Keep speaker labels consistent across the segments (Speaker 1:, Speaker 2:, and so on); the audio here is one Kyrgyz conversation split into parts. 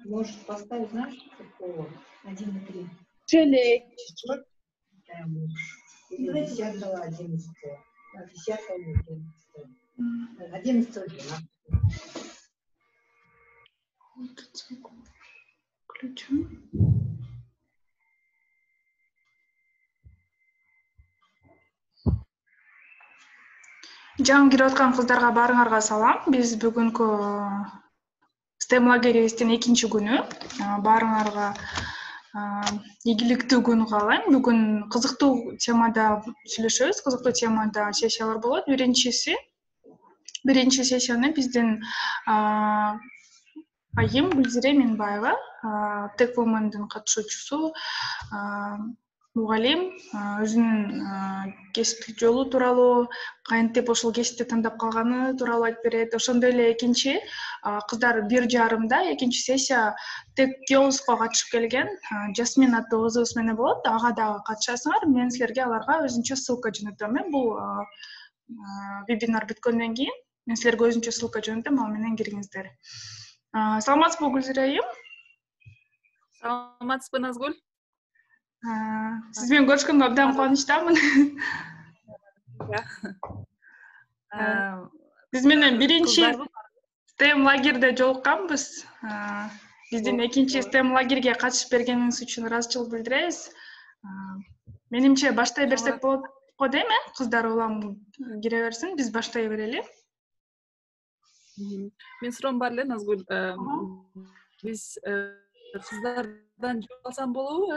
Speaker 1: Может поставить, знаешь, какого? 1,3.
Speaker 2: Челек.
Speaker 1: Или 10-го, 11-го. 10-го, 11-го. 11-го.
Speaker 2: Включу. Жаңы кирип аткан кыздарга баарыңарга салам. Биз бүгүнкү STEM лагерибиздин экинчи күнү. Баарыңарга ийгиликтүү күн каалайм. Бүгүн кызыктуу темада сүйлөшөбүз, кызыктуу темада сессиялар болот. Биринчи сессияны биздин айым Гүлзире Минбаева, Tech Women'дин катышуучусу, мугалим, өзүнүн кесиптик жолу тууралуу, кантип ошол кесипти тандап калганы тууралуу айтып берет. Ошондой эле экинчи кыздар 1:30 экинчи сессия Tech Girls'ко катышып келген. Жасмин аттуу кызыбыз менен болот. Ага дагы катышасыңар. Мен силерге аларга өзүнчө ссылка жөнөтөм. Бул вебинар бүткөндөн кийин мен силерге өзүнчө ссылка жөнөтөм, ал менен кириңиздер. Саламатсызбы Гүлзира айым?
Speaker 3: Саламатсызбы Назгүл?
Speaker 2: Сиз менен көрүшкөнгө абдан кубанычтамын. Биз менен биринчи STEM лагерде жолукканбыз. Биздин экинчи STEM лагерге катышып бергениңиз үчүн ыраазычылык билдиребиз. Менимче баштай берсек болот го дейм, кыздар улам кире берсин, биз баштай берели.
Speaker 3: Мен суроом бар эле Назгүл. Биз кыздардан жооп алсам болобу?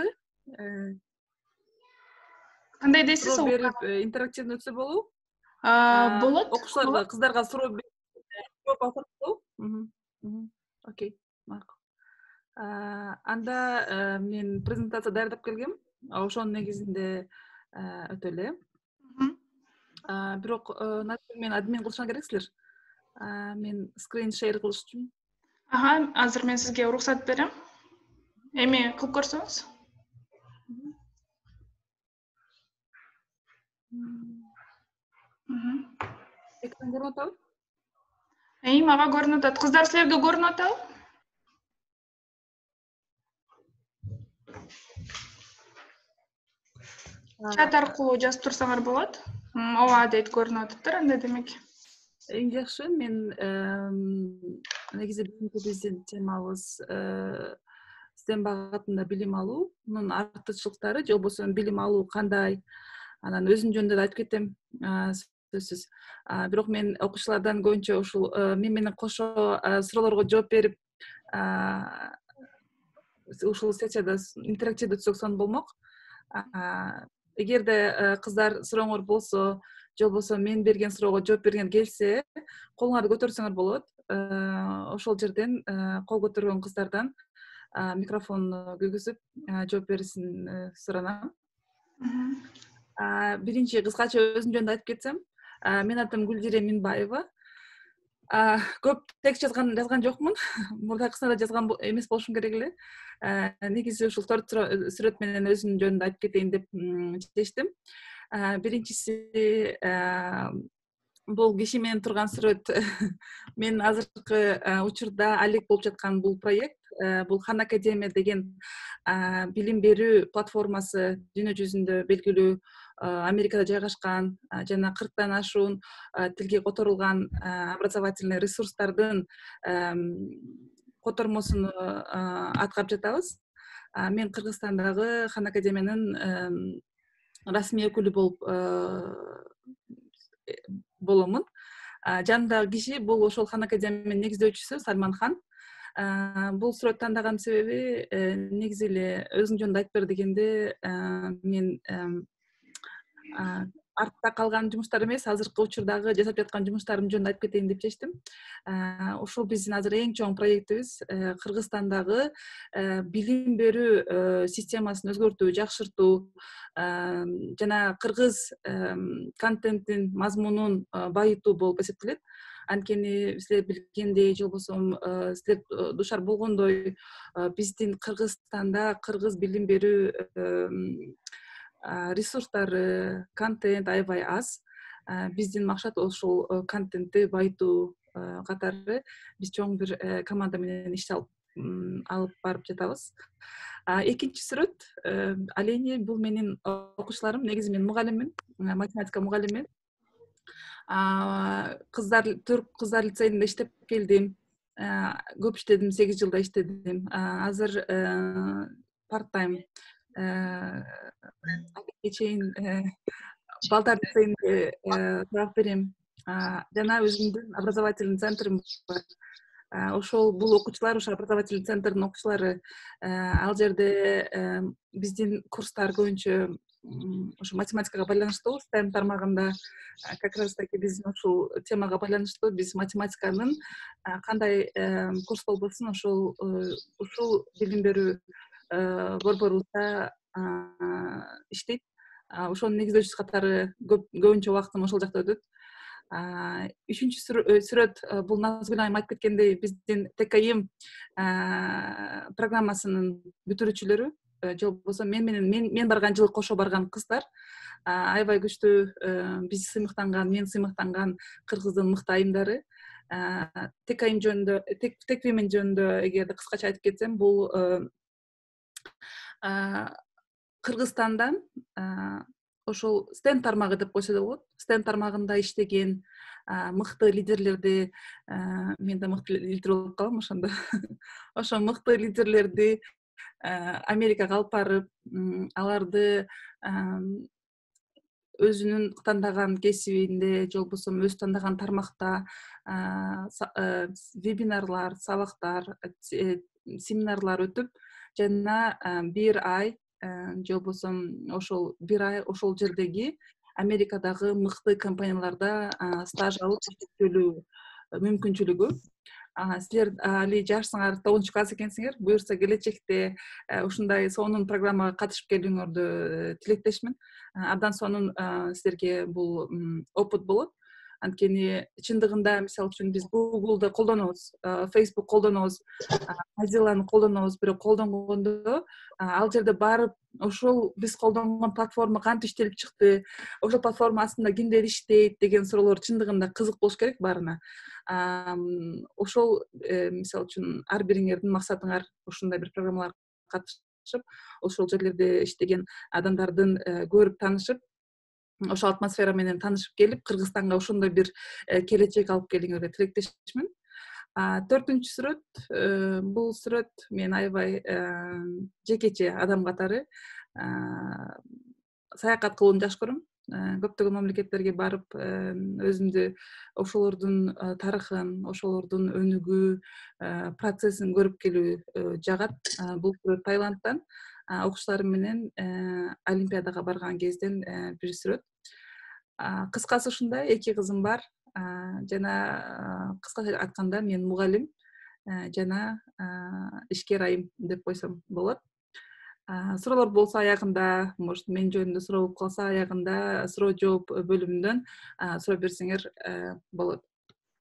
Speaker 2: Кандай дейсиз?
Speaker 3: Суроо берип интерактивдүү өтсө болобу?
Speaker 2: Болот.
Speaker 3: Окуучуларга, кыздарга суроо берип жооп алсак болобу? Окей, макул. Анда мен презентация даярдап келгем. Ошонун негизинде өтөлү. Бирок мен админ кылышыңар керексиздер. Мен скрин шейр кылыш үчүн.
Speaker 2: Азыр мен сизге уруксат берем. Эми кылып көрсөңүз.
Speaker 3: Экран көрүнүп атабы?
Speaker 2: Мага көрүнүп атат. Кыздар силерге көрүнүп атабы? Чат аркылуу жазып турсаңар болот. Ооба дейт, көрүнүп атыптыр, анда демек.
Speaker 3: Эң жакшы, мен негизи биздин темабыз STEM багытында билим алуу, мунун артыкчылыктары же болбосо билим алуу кандай, анан өзүм жөнүндө да айтып кетем, сөзсүз. Бирок мен окуучулардан көбүнчө ушул мен менен кошо суроолорго жооп берип, ушул сессияда интерактивдүү өтсөк сонун болмок. Эгерде кыздар сурооңор болсо, же болбосо мен берген суроого жооп берген келсе, колуңарды көтөрсөңөр болот. Ошол жерден кол көтөргөн кыздардан микрофонду күйгүзүп жооп беришин суранам. Биринчи кыскача өзүм жөнүндө айтып кетсем, менин атым Гүлзире Минбаева. Көп текст жазган жокмун. Мурдакысында жазган эмес болушум керек эле. Негизи ушул 4 сүрөт менен өзүм жөнүндө айтып кетейин деп чечтим. Биринчиси бул киши менен турган сүрөт. Мен азыркы учурда алек болуп жаткан бул проект, бул Khan Academy деген билим берүү платформасы дүйнө жүзүндө белгилүү Америкада жайгашкан жана 40тан ашуун тилге которулган образовательный ресурстардын котормосун аткарып жатабыз. Мен Кыргызстандагы Khan Academy'нын расмий өкүлү боломун. Жанымдагы киши бул ошол Khan Academy'нын негиздөөчүсү Сальманхан. Бул сүрөт тандаган себеби негизи эле өзүң жөнүндө айтып бер дегенде мен артта калган жумуштар эмес, азыркы учурдагы жасап жаткан жумуштарым жөнүндө айтып кетейин деп чечтим. Ушул биздин азыр эң чоң проектибиз Кыргызстандагы билим берүү системасын өзгөртүү, жакшыртуу жана кыргыз контенттин мазмунун байытуу болуп эсептелет. Анткени силер билгендей же болбосо силер душар болгондой биздин Кыргызстанда кыргыз билим берүү ресурстары, контент аябай аз. Биздин максат ошол контентти байытуу катары биз чоң бир команда менен иш алып барып жатабыз. Экинчи сүрөт, ал эми бул менин окуучуларым. Негизи мен мугалиммин, математика мугалимимин. Түрк кыздар лицейинде иштеп келдим. Көп иштедим, 8 жылда иштедим. Азыр part-time чейин балдар лицейинде турак берем. Жана өзүмдүн образовательный центрим бар. Ошол бул окуучулар, ошо образовательный центрдин окуучулары. Ал жерде биздин курстар көбүнчө ошо математикага байланыштуу, STEM тармагында как раз таки биздин ушул темага байланыштуу. Биз математиканын кандай курс болбосун ушул билим берүү борборубузда иштейт. Ошонун негиздөөчүсү катары көбүнчө убактым ошол жакта өтөт. Үчүнчү сүрөт бул Назгүл айым айтып кеткендей биздин ТКИМ программасынын бүтүрүүчүлөрү, же болбосо мен барган жылы кошо барган кыздар аябай күчтүү, биз сыймыктанган, мен сыймыктанган кыргыздын мыкты айымдары. ТКИМ жөнүндө, ТКИМ жөнүндө эгерде кыскача айтып кетсем, бул Кыргызстандан ошол STEM тармагы деп койсо да болот. STEM тармагында иштеген мыкты лидерлерди, мен да мыкты лидер болуп калам ошондо. Ошо мыкты лидерлерди Америкага алып барып, аларды өзүнүн тандаган кесибинде, же болбосо өзү тандаган тармакта вебинарлар, сабактар, семинарлар өтүп, жана бир ай же болбосо ошол бир ай ошол жердеги Америкадагы мыкты компанияларда стаж алып иштөөлүү мүмкүнчүлүгү. Силер али жашсыңар, 9 класс экенсиңер. Буюрса келечекте ушундай сонун программага катышып келүүңөрдү тилектешмин. Абдан сонун силерге бул опыт болот. Анткени чындыгында мисалы үчүн биз Google'ды колдонобуз, Facebook колдонобуз, Mozilla'ны колдонобуз, бирок колдонгондо ал жерде барып ошол биз колдонгон платформа кантип иштелип чыкты, ошол платформа астында кимдер иштейт деген суроолор чындыгында кызык болуш керек баарына. Ошол мисалы үчүн ар бириңердин максатыңар ушундай бир программаларга катышып, ошол жерлерде иштеген адамдардын көрүп таанышып, ошол атмосфера менен таанышып келип, Кыргызстанга ошондой бир келечек алып келиңер деп тилектешмин. 4-үнчү сүрөт, бул сүрөт мен аябай жекече адам катары саякат кылууну жакшы көрөм. Көптөгөн мамлекеттерге барып, өзүмдү ошолордун тарыхын, ошолордун өнүгүү процессин көрүп келүү жагат. Бул сүрөт Таиландтан окуучуларым менен Олимпиадага барган кезден бир сүрөт. Кыскасы ушундай, 2 кызым бар. Жана кыскача айтканда мен мугалим жана ишкер айым деп койсом болот. Суроолор болсо аягында, может мен жөнүндө суроо болуп калса, аягында суроо жооп бөлүмүнөн суроо берсеңер болот.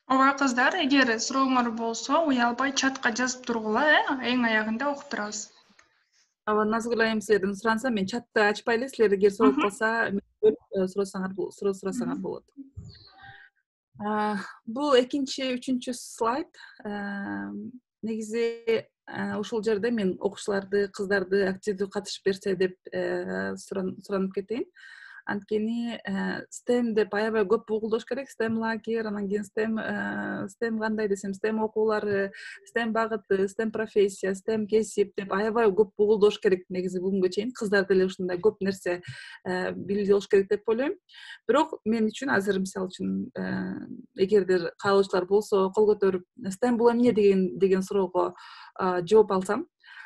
Speaker 2: Ооба кыздар, эгер сурооңор болсо, уялбай чатка жазып тургула, эң аягында окуп турабыз.
Speaker 3: Аба Назгүл айым силерден суранса, мен чатты ачпайлы, силер эгер суроо калса, суроо сурасаңар болот. Бул экинчи, үчүнчү слайд. Негизи ушул жерде мен окуучуларды, кыздарды активдүү катышып берсе деп суранып кетейин. Анткени STEM деп аябай көп угулдош керек. STEM лагерь, анан кийин STEM кандай десем, STEM окуулары, STEM багыты, STEM профессия, STEM кесип деп аябай көп угулдош керек. Негизи бүгүнгө чейин кыздар деле ушундай көп нерсе билип болуш керек деп ойлойм. Бирок мен үчүн азыр мисалы үчүн эгердер каалоочулар болсо, кол көтөрүп STEM бул эмне деген суроого жооп алсам,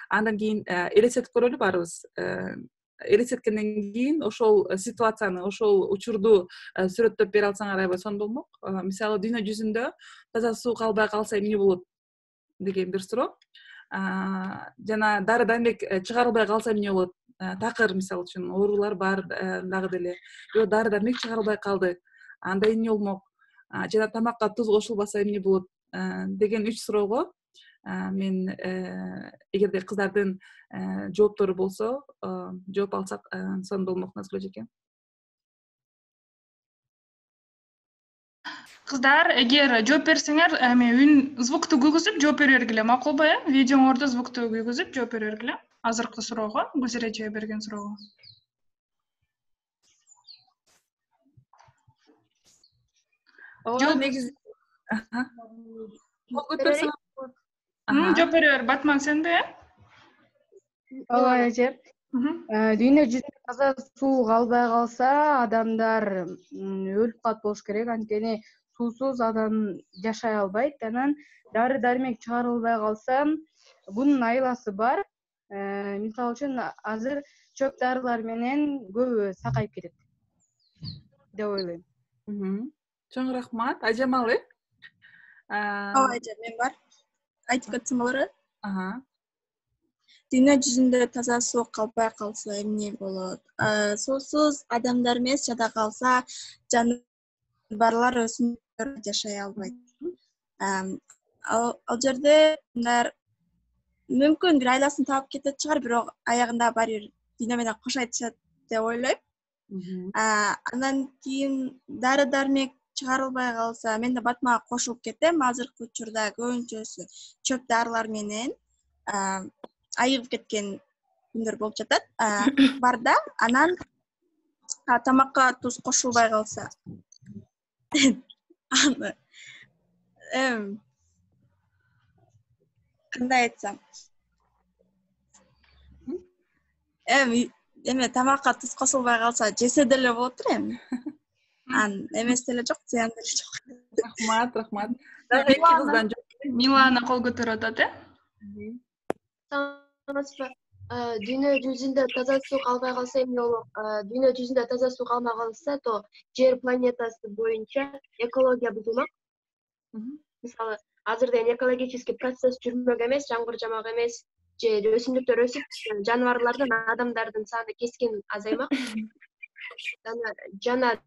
Speaker 3: андан кийин элестетип көрөлү баарыбыз. элестеткенден кийин ошол ситуацияны, ошол учурду сүрөттөп бере алсаң аябай сонун болмок. Мисалы дүйнө жүзүндө таза суу калбай калса эмне болот деген бир суроо. Жана дары дармек чыгарылбай калса эмне болот? Такыр мисалы үчүн оорулар бар дагы деле. Же дары дармек чыгарылбай калды. Анда эмне болмок? Жана тамакка туз кошулбаса эмне болот деген 3 суроого мен эгерде кыздардын жооптору болсо жооп алсак сонун болмок Назгүл эжеке.
Speaker 2: Кыздар, эгер жооп берсеңер, эми үн звукту күйгүзүп жооп бере бергиле, макулбу э? Видеоңордо звукту күйгүзүп жооп бере бергиле. Азыркы суроого, Гүлзира эже берген суроого.
Speaker 3: Ооба, негизи көтөрсөң.
Speaker 2: Жооп бере бер, Батман сенде, э?
Speaker 4: Ооба эже. Дүйнө жүзүндө таза суу калбай калса, адамдар өлүп калат болуш керек. Анткени суусуз адам жашай албайт. Анан дары дармек чыгарылбай калса, бунун айыласы бар. Мисалы үчүн азыр чөп дарылар менен көбү сакайып кетет деп ойлойм.
Speaker 3: Чоң рахмат. Ажамал, э?
Speaker 5: Ооба эже, мен бар. Айтып кетсем болору? Дүйнө жүзүндө таза суу калбай калса эмне болот? Суусуз адамдар эмес жада калса, жаныбарлар өсүмдүктөр жашай албайт. Ал жерде мүмкүн бир айласын таап кетет чыгар, бирок аягында баары бир дүйнө менен кош айтышат деп ойлойм. Андан кийин дары дармек чыгарылбай калса, мен да Батмага кошулуп кетем. Азыркы учурда көбүнчөсү чөп дарылар менен айыгып кеткен күндөр болуп жатат. Бар да, анан тамакка туз кошулбай калса. Кандай айтсам? Эме тамакка туз кошулбай калса, жесе деле болот эми. Эмес деле жок, зыян деле жок.
Speaker 3: Рахмат. Дагы эки кыздан жооп.
Speaker 2: Милана кол көтөрүп атат, э?
Speaker 6: Дүйнө жүзүндө таза суу калбай калса эмне болот? Дүйнө жүзүндө таза суу калбай калса, то жер планетасы боюнча экология бузулмак. Мисалы, азырда экологический процесс жүрмөк эмес, жамгыр жамак эмес, же өсүмдүктөр өсүп, жаныбарлардын, адамдардын саны кескин азаймак. Жана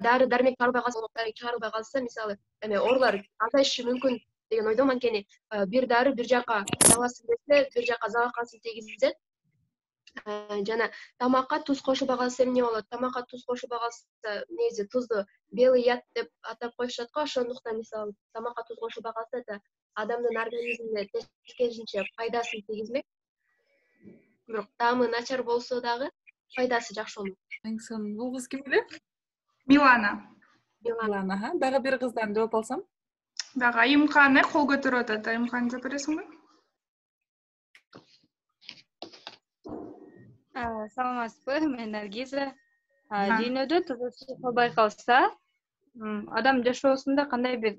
Speaker 6: дары дармек чыгарылбай калса, мисалы, оорулар азайышы мүмкүн деген ойдомун. Анткени бир дары бир жака заласын берсе, бир жака залакасын тийгизет. Жана тамакка туз кошулбай калса эмне болот? Тамакка туз кошулбай калса, негизи тузду белый яд деп атап коюшат го. Ошондуктан мисалы тамакка туз кошулбай калса да адамдын организмине тескерисинче пайдасын тийгизмек. Бирок таамы начар болсо дагы пайдасы жакшы болмок.
Speaker 3: Эң сонун. Бул кыз ким эле?
Speaker 2: Милана.
Speaker 3: Дагы бир кыздан жооп алсам.
Speaker 2: Дагы Айымкан кол көтөрүп атат. Айымкан жооп бересиңби?
Speaker 4: Саламатсызбы, мен Наргиза. Дүйнөдө таза суу калбай калса, адам жашоосунда кандай бир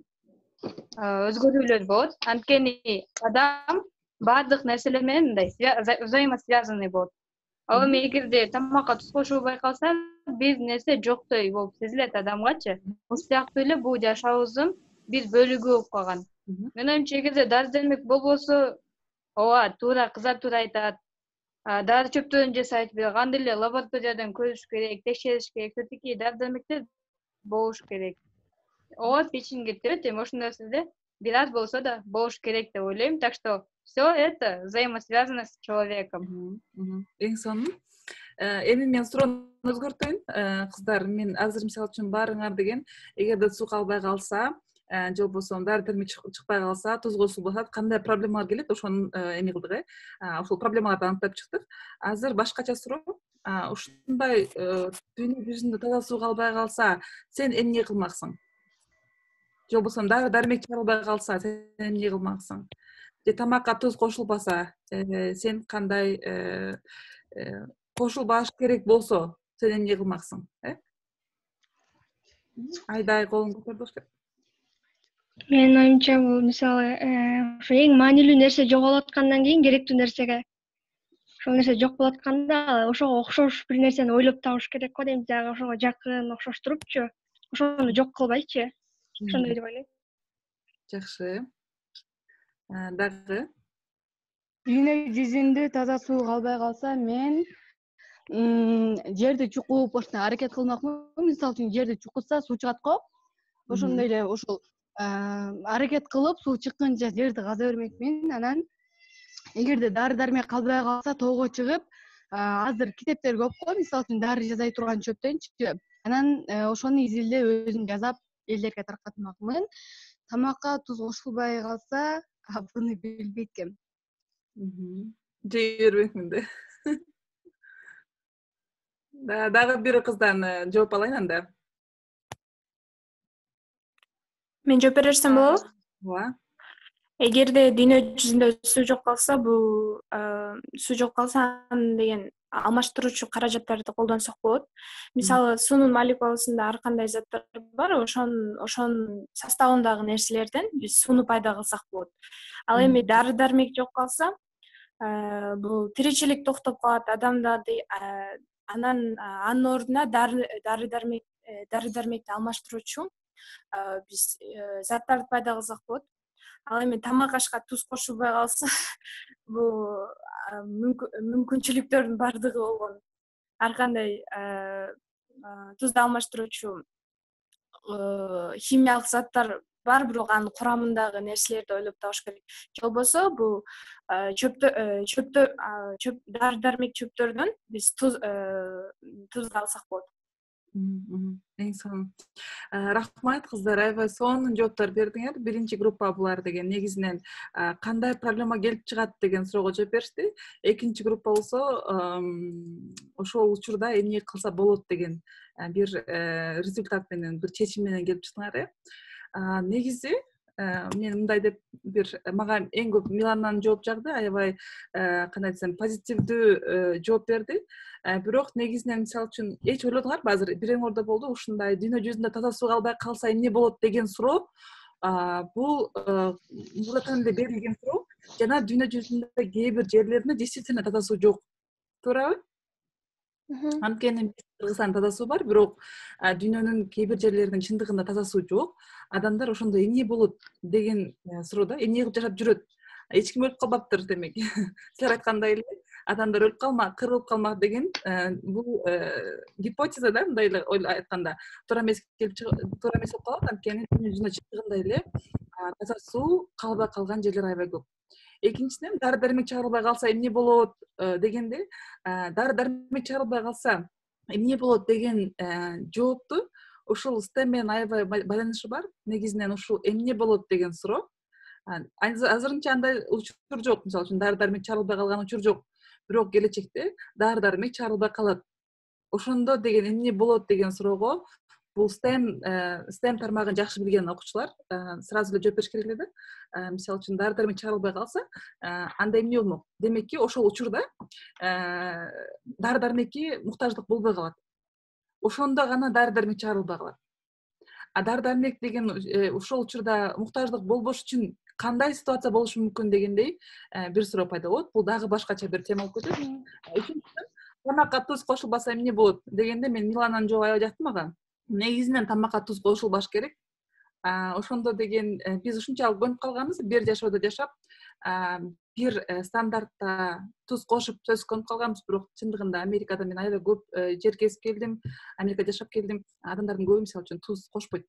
Speaker 4: өзгөрүүлөр болот? Анткени адам баардык нерселер менен мындай взаимосвязанный болот. Ал эми эгерде тамакка туз кошулбай калса, бир нерсе жоктой болуп сезилет адамгачы. Ошол сыяктуу эле бул жашообуздун бир бөлүгү болуп калган. Мен оюмча, эгерде дары дармек болбосо, ооба, туура кыздар туура айтат. Дары чөптөрдөн жасайт, кандай эле лабораториядан көрүш керек, текшериш керек, все-таки дары дармектер болуш керек. Ооба, печень кетет, эми ошол нерселер бир аз болсо да болуш керек деп ойлойм. Так что все это взаимосвязано с человеком.
Speaker 3: Эң сонун. Эми мен суроону өзгөртөйүн. Кыздар, мен азыр мисалы үчүн баарыңар деген, эгерде суу калбай калса, же болбосо дары дармек чыкпай калса, туз кошулбаса кандай проблемалар келет, ошону эме кылдык, э? Ошол проблемаларды аныктап чыктык. Азыр башкача суроо. Ушундай дүйнө жүзүндө таза суу калбай калса, сен эмне кылмаксың? Же болбосо дары дармек чыгарылбай калса, сен эмне кылмаксың? Же тамакка туз кошулбаса, сен кандай кошулбаш керек болсо, сен эмне кылмаксың? Айдай колун көтөрдү.
Speaker 7: Мен оюмча, бул мисалы ошо эң маанилүү нерсе жоголуп аткандан кийин керектүү нерсеге ошол нерсе жок болуп атканда ошого окшош бир нерсени ойлоп табыш керек го дейм, жагы ошого жакын окшоштурупчу ошону жок кылбайчы, ошондой деп ойлойм.
Speaker 3: Жакшы. Дагы
Speaker 8: Дүйнө жүзүндө таза суу калбай калса, мен жерди чукуп ошондой аракет кылмакмын. Мисалы үчүн жерди чукутса суу чыгат го. Ошондой эле ошол аракет кылып суу чыкканча жерди каза бермекмин. Анан эгерде дары дармек калбай калса тоого чыгып, азыр китептер көп го, мисалы үчүн дары жасай турган чөптөнчү. Анан ошону изилдеп өзүм жасап элдерге таркатмакмын. Тамакка туз кошулбай калса, буну билбейт экенмин.
Speaker 3: жей бербекмин де. Дагы бир кыздан жооп алайын анда.
Speaker 9: Мен жооп берсем болобу?
Speaker 3: Ооба.
Speaker 9: Эгерде дүйнө жүзүндө суу жок калса, бул суу жок калса деген алмаштыруучу каражаттарды колдонсок болот. Мисалы, суунун молекуласында ар кандай заттар бар, ошонун составындагы нерселерден биз сууну пайда кылсак болот. Ал эми дары дармек жок калса, бул тиричилик токтоп калат адамдарды, анан анын ордуна дары дармекти алмаштыруучу биз заттарды пайда кылсак болот. Ал эми тамак ашка туз кошулбай калса, бул мүмкүнчүлүктөрдүн бардыгы болгон ар кандай тузду алмаштыруучу химиялык заттар бар, бирок анын курамындагы нерселерди ойлоп табыш керек. Же болбосо бул дары дармек чөптөрдөн биз тузду алсак болот.
Speaker 3: Эң сонун. Рахмат кыздар, аябай сонун жооптор бердиңер. Биринчи группа булар деген негизинен кандай проблема келип чыгат деген суроого жооп беришти. Экинчи группа болсо ошол учурда эмне кылса болот деген бир результат менен, бир чечим менен келип чыктыңар. Негизи мен мындай деп мага эң көп Миланнан жооп жагды, аябай кандай десем позитивдүү жооп берди. Бирок негизинен мисалы үчүн эч ойлодуңарбы, азыр бирең ордо болду, ушундай дүйнө жүзүндө таза суу калбай калса эмне болот деген суроо. Бул мурдан эле берилген суроо. Жана дүйнө жүзүндө кээ бир жерлеринде действительно таза суу жок. Туурабы? Анткени Кыргызстанда таза суу бар, бирок дүйнөнүн кээ бир жерлеринин чындыгында таза суу жок. Адамдар ошондо эмне болот деген суроодо, эмне кылып жашап жүрөт? Эч ким өлүп калбаптыр демек. Силер айткандай эле адамдар өлүп калмак, кырылып калмак деген бул гипотеза да, мындай эле айтканда туура эмес болуп калат. Анткени дүйнө жүзүндө чындыгында эле таза суу калбай калган жерлер аябай көп. Экинчиден, дары дармек чыгарылбай калса эмне болот дегенде, дары дармек чыгарылбай калса эмне болот деген жоопту ушул STEM менен аябай байланышы бар. Негизинен ушул эмне болот деген суроо. Азырынча андай учур жок, мисалы үчүн дары дармек чыгарылбай калган учур жок. Бирок келечекте дары дармек чыгарылбай калат. Ошондо деген эмне болот деген суроого бул STEM тармагын жакшы билген окуучулар сразу эле жооп бериш керек эле да. Мисалы үчүн дары дармек чыгарылбай калса, анда эмне болмок? Демекки ошол учурда дары дармекке муктаждык болбой калат. Ошондо гана дары дармек чыгарылбай калат. Дары дармек деген ошол учурда муктаждык болбош үчүн кандай ситуация болушу мүмкүн дегендей бир суроо пайда болот. Бул дагы башкача бир тема болуп кетет. Үчүнчүдөн, тамакка туз кошулбаса эмне болот дегенде мен Миланнан жооп аябай жактым ага. Негизинен тамакка туз кошулбаш керек. Ошондо деген биз ушунчалык көнүп калганбыз, бир жашоодо жашап, бир стандартта туз кошуп сөзсүз көнүп калганбыз, бирок чындыгында Америкада мен аябай көп жер кезип келдим, Америкада жашап келдим. Адамдардын көбү мисалы үчүн туз кошпойт.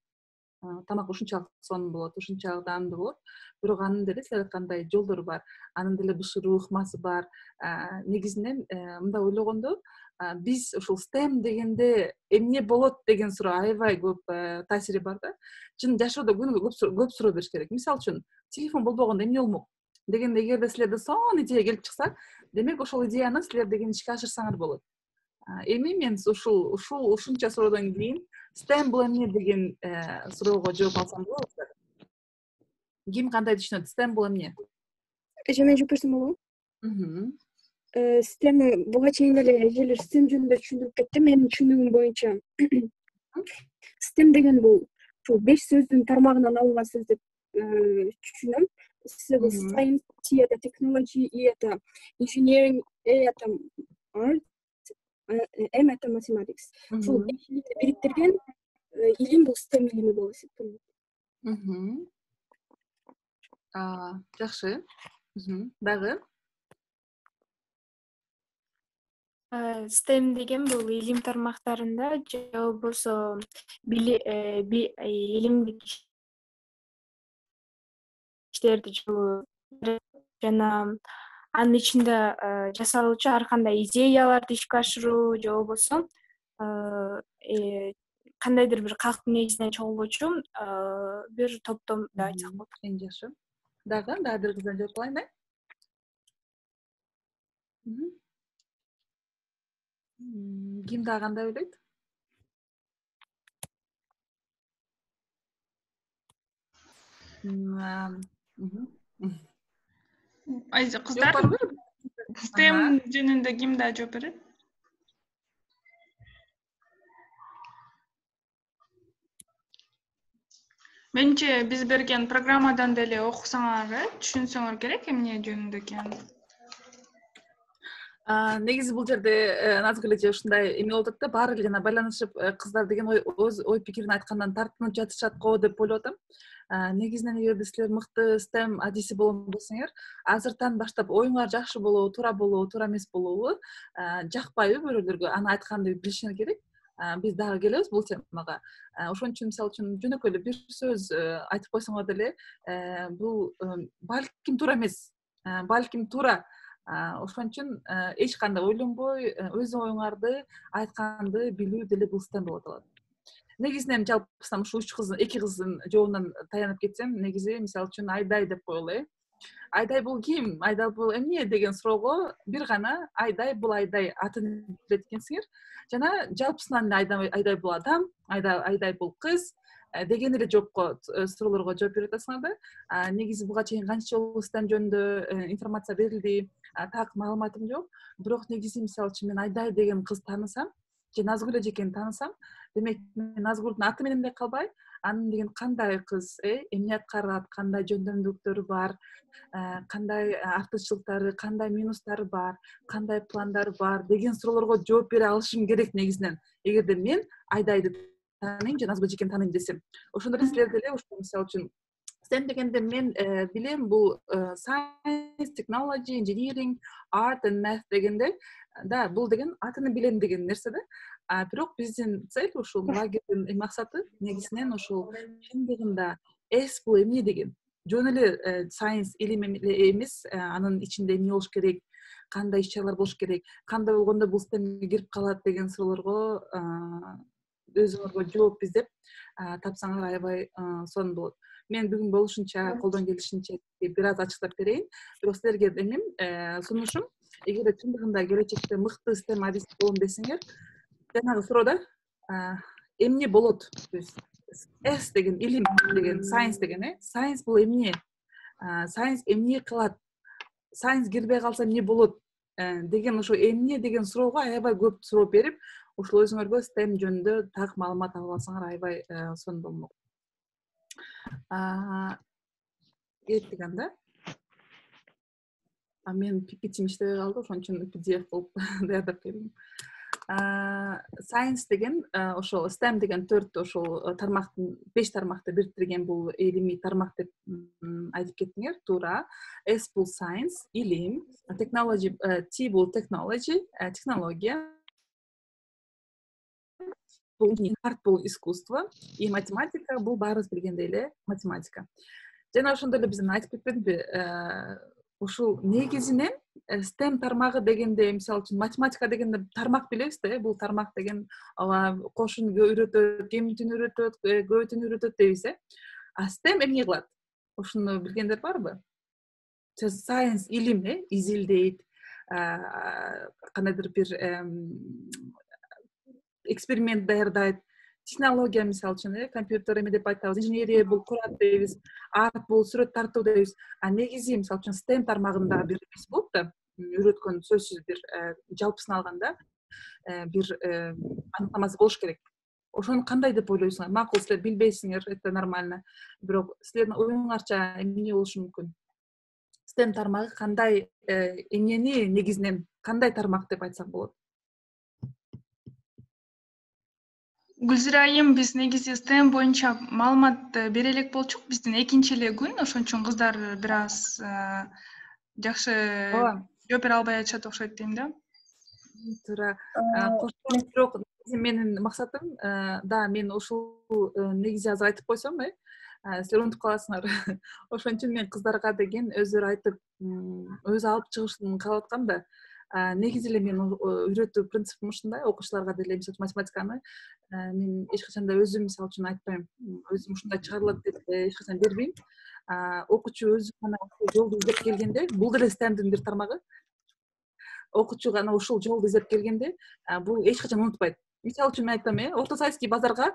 Speaker 3: Тамак ушунчалык сонун болот, ушунчалык даамдуу болот. Бирок анын деле силер айткандай жолдору бар. Анын деле бышыруу ыкмасы бар. Негизинен мындай ойлогондо, биз ушул STEM дегенде эмне болот деген суроо аябай көп таасири бар да. Чын жашоодо күнүгө көп суроо бериш керек. Мисалы үчүн, телефон болбогондо эмне болмок дегенде эгерде силерде сонун идея келип чыкса, демек ошол идеяны силер деген ишке ашырсаңар болот. Эми мен ушунча суроодон кийин STEM бул эмне деген суроого жооп алсам болобу? Ким кандай түшүнөт? STEM бул эмне?
Speaker 10: Мен жооп берсем болобу? STEM буга чейин эле эжелер STEM жөнүндө түшүндүрүп кетти. Менин түшүнүгүм боюнча STEM деген бул 5 сөздүн тармагынан алынган сөз деп түшүнөм. Science, technology и это engineering, art, M атам mathematics. Ушул илимди бириктирген илим бул STEM илими болуп эсептелет.
Speaker 3: Жакшы. Дагы?
Speaker 9: STEM деген бул илим тармактарында же болбосо илимдик иштерди жана анын ичинде жасалуучу ар кандай идеяларды ишке ашыруу же болбосо кандайдыр бир калктын негизинен чогулуучу бир топтом деп айтсак болот.
Speaker 3: Эң жакшы. Дагы бир кыздан жооп алайын. Ким дагы кандай ойлойт?
Speaker 2: Кыздар, STEM жөнүндө ким да жооп берет? Менимче биз берген программадан деле окусаңар, түшүнсөңөр керек эмне жөнүндө экенин.
Speaker 3: Негизи бул жерде Назгүл эже ушундай эме болуп атат да, баары эле жана байланышып кыздар деген ой пикирин айткандан тартынып жатышат го деп ойлоп атам. Негизинен эгерде силер мыкты STEM адиси болгон болсоңор, азыртан баштап оюңар жакшы болобу, туура эмес болобу, жакпайбы бирөөлөргө аны айтканды билишиңер керек. Биз дагы келебиз бул темага. Ошон үчүн мисалы үчүн жөнөкөй эле бир сөз айтып койсоңор деле, бул балким туура эмес, балким туура. Ошон үчүн эч кандай ойлонбой, өз оюңарды айтканды билүү деле бул STEM болуп аталат. Негизинен жалпысынан ушу 2 кыздын жообунан таянып кетсем, негизи мисалы үчүн Айдай деп коелу. Айдай бул ким? Айдай бул эмне деген суроого бир гана Айдай бул Айдай атын билет экенсиңер. Жана жалпысынан Айдай бул адам, Айдай бул кыз деген эле суроолорго жооп берип атасыңар да. Негизи буга чейин канча жолу STEM жөнүндө информация берилди, так маалыматым жок. Бирок негизи мисалы үчүн мен Айдай деген кыз таанысам, же Назгүл эжекени таанысам, демек мен Назгүлдүн аты менен эле калбай, анын деген кандай кыз, эмне аткарат, кандай жөндөмдүүлүктөрү бар, кандай артыкчылыктары, кандай минустары бар, кандай пландары бар деген суроолорго жооп бере алышым керек негизинен. Эгерде мен Айдайды тааныйм же Назгүл эжекени тааныйм десем. Ошондой эле силер деле ошо мисалы үчүн STEM дегенде мен билем бул science, technology, engineering, art and math дегенде, да, бул деген атын билем деген нерсе да. Бирок биздин цель ушул лагердин максаты негизинен ушул чындыгында S бул эмне деген. Жөн эле science илим эмес, анын ичинде эмне болуш керек, кандай иш-чаралар болуш керек, кандай болгондо бул STEMге кирип калат деген суроолорго өзүңөргө жооп издеп тапсаңар аябай сонун болот. Мен бүгүн болушунча, колдон келишинче бир аз ачыктап берейин. Бирок силерге эмем, сунушум, эгерде чындыгында келечекте мыкты STEM адис болом десеңер, жанагы суроодо эмне болот? S деген илим деген, science деген, science бул эмне? Science эмне кылат? Science кирбей калса эмне болот? Деген ошо эмне деген суроого аябай көп суроо берип, ушул өзүңөргө STEM жөнүндө так маалымат алып алсаңар аябай сонун болмок. Кеттик анда. Мен PPT иштебей калды, ошон үчүн PDF болуп даярдап келдим. Science деген ошол STEM деген 4 ошол тармактын 5 тармакты бириктирген бул илимий тармак деп айтып кеттиңер, туура. S бул science, илим, technology, T бул technology, технология. Art бул искусство, и математика бул баарыбыз билгендей эле математика. Жана ошондой эле бизден айтып кетпедимби, ушул негизинен STEM тармагы дегенде, мисалы үчүн математика дегенде тармак билебиз да, бул тармак деген кошунга үйрөтөт, кемитин үйрөтөт, көбөйтүн үйрөтөт дейбиз. STEM эмне кылат? Ошону билгендер барбы? Science илим, изилдейт, кандайдыр бир эксперимент даярдайт. Технология мисалы үчүн, компьютер эме деп айтабыз, инженерия бул курат дейбиз, арт бул сүрөт тартуу дейбиз. Негизи мисалы үчүн STEM тармагында бир эмес болуп да, үйрөткөн сөзсүз бир жалпысын алганда бир аныктамасы болуш керек. Ошону кандай деп ойлойсуңар? Макул, силер билбейсиңер, это нормально. Бирок силердин оюңарча эмне болушу мүмкүн? STEM тармагы кандай эмнени негизинен кандай тармак деп айтсак болот?
Speaker 2: Гүлзира айым, биз негизи STEM боюнча маалымат бере элек болчук. Биздин экинчи эле күн, ошон үчүн кыздар бир аз жакшы жооп бере албай атышат окшойт дейм да.
Speaker 3: Туура. Бирок менин максатым, да, мен ушул негизи азыр айтып койсом, силер унутуп каласыңар. Ошон үчүн мен кыздарга деген өздөрү айтып, өзү алып чыгышын каалап аткам да. Негизи эле мен үйрөтүү принципим ушундай, окуучуларга деле мисалы үчүн математиканы мен эч качан да өзүм мисалы үчүн айтпайм, өзүм ушундай чыгарылат деп эч качан бербейм. Окуучу өзү гана жолду издеп келгенде, бул деле STEMдин бир тармагы. Окуучу гана ушул жолду издеп келгенде, бул эч качан унутпайт. Мисалы үчүн мен айтам, Орто Сайский базарга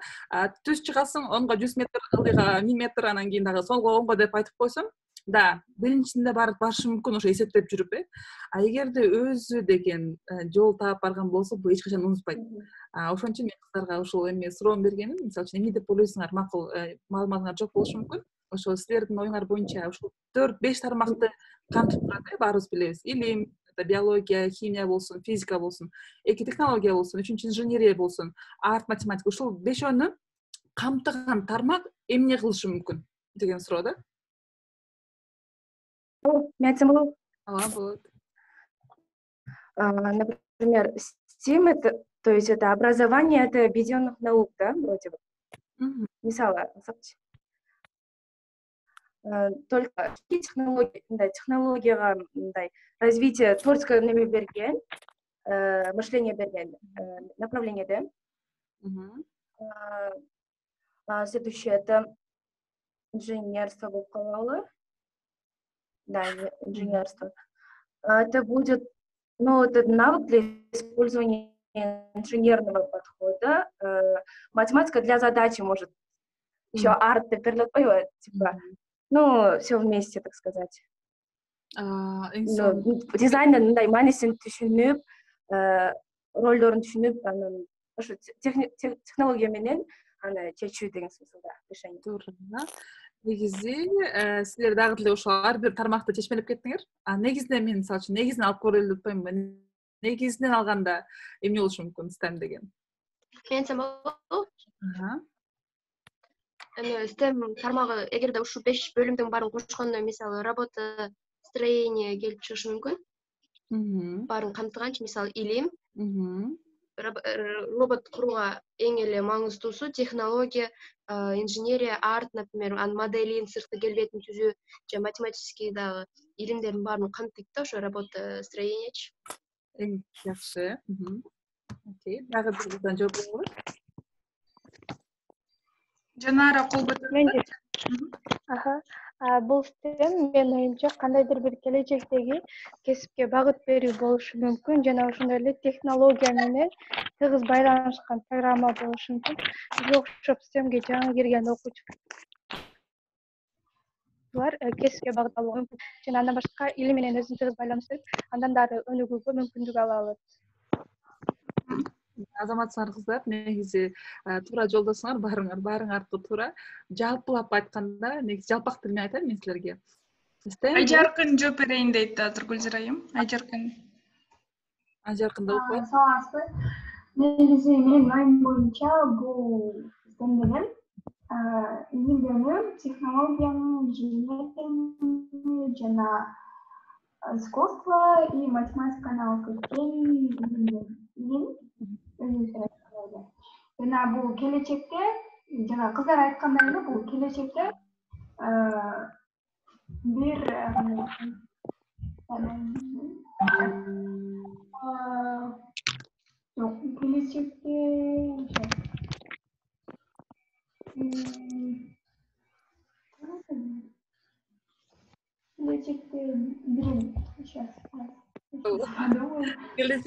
Speaker 3: түз чыгасың, оңго 100 метр, ылдыйга 1000 метр, анан кийин дагы солго оңго деп айтып койсом, да, биринчисинде барышы мүмкүн ошо эсептеп жүрүп, а эгерде өзү деген жол таап барган болсо, бул эч качан унутпайт. Ошон үчүн мен кыздарга ушул эме суроом бергеним, мисалы үчүн эмне деп ойлойсуңар, макул маалыматыңар жок болушу мүмкүн. Ошо силердин оюңар боюнча ушул 4-5 тармакты камтып турат, баарыбыз билебиз. Илим, биология, химия болсун, физика болсун, эки технология болсун, үчүнчү инженерия болсун, арт, математика, ушул бешөөнү камтыган тармак эмне кылышы мүмкүн деген суроо да.
Speaker 11: Мен айтсам болобу?
Speaker 3: Болот.
Speaker 11: Например, STEM это, то есть это образование это объединенных наук, да, вроде бы. Мисалы, только технологияга мындай развитие творческое неме берген, мышление берген направление, да. Следующее это инженерство болуп калабы. Да, инженерство. Это будет, ну, это навык для использования инженерного подхода. Математика для задачи может. Еще арт, типа, ну, все вместе, так сказать. Дизайнды мындай маанисин түшүнүп, ролдорун түшүнүп, анан ошо технология менен аны чечүү деген смыслда решение.
Speaker 3: Туура. Негизи силер дагы деле ошо ар бир тармакты чечмелеп кеттиңер. Негизинен мен мисалы үчүн негизин алып көрөлү деп атпаймынбы. Негизинен алганда эмне болушу мүмкүн STEM деген?
Speaker 6: Мен айтсам болобу? STEM тармагы эгерде ушул 5 бөлүмдүн баарын кошкондо, мисалы, работа, строение келип чыгышы мүмкүн. Баарын камтыганчы, мисалы, илим, робот курууга эң эле маңыздуусу технология, инженерия, арт, например, моделинг, сырткы келбетин түзүү, же математический дагы илимдердин баарын камтыйт да, ошо работа, строениечи.
Speaker 3: Эң жакшы. Окей, дагы бир жооп болобу?
Speaker 2: Жанара кол көтөрүп.
Speaker 7: Бул STEM менин оюмча кандайдыр бир келечектеги кесипке багыт берүү болушу мүмкүн, жана ошондой эле технология менен тыгыз байланышкан программа болушу мүмкүн. Бизге окшоп STEMге жаңы кирген окуучулар кесипке багыт алууга мүмкүн. Жана андан башка илим менен өзүн тыгыз байланыштырып, андан дары өнүгүүгө мүмкүндүк ала алат.
Speaker 3: Азаматсыңар кыздар, негизи туура жолдосуңар, баарыңардыкы туура. Жалпылап айтканда, негизи жалпак тил менен айтайын мен силерге.
Speaker 2: Айжаркын жооп берейин дейт азыр Гүлзира айым. Айжаркын да окуйт.
Speaker 12: Саламатсызбы. Негизи менин оюм боюнча бул STEM деген илимдердин, технологиянын, инженерияны жана искусство и математиканы алып кеткен илим. Жана бул келечекте, жана кыздар айткандай эле, бул келечекте бир жок, келечекте бир сейчас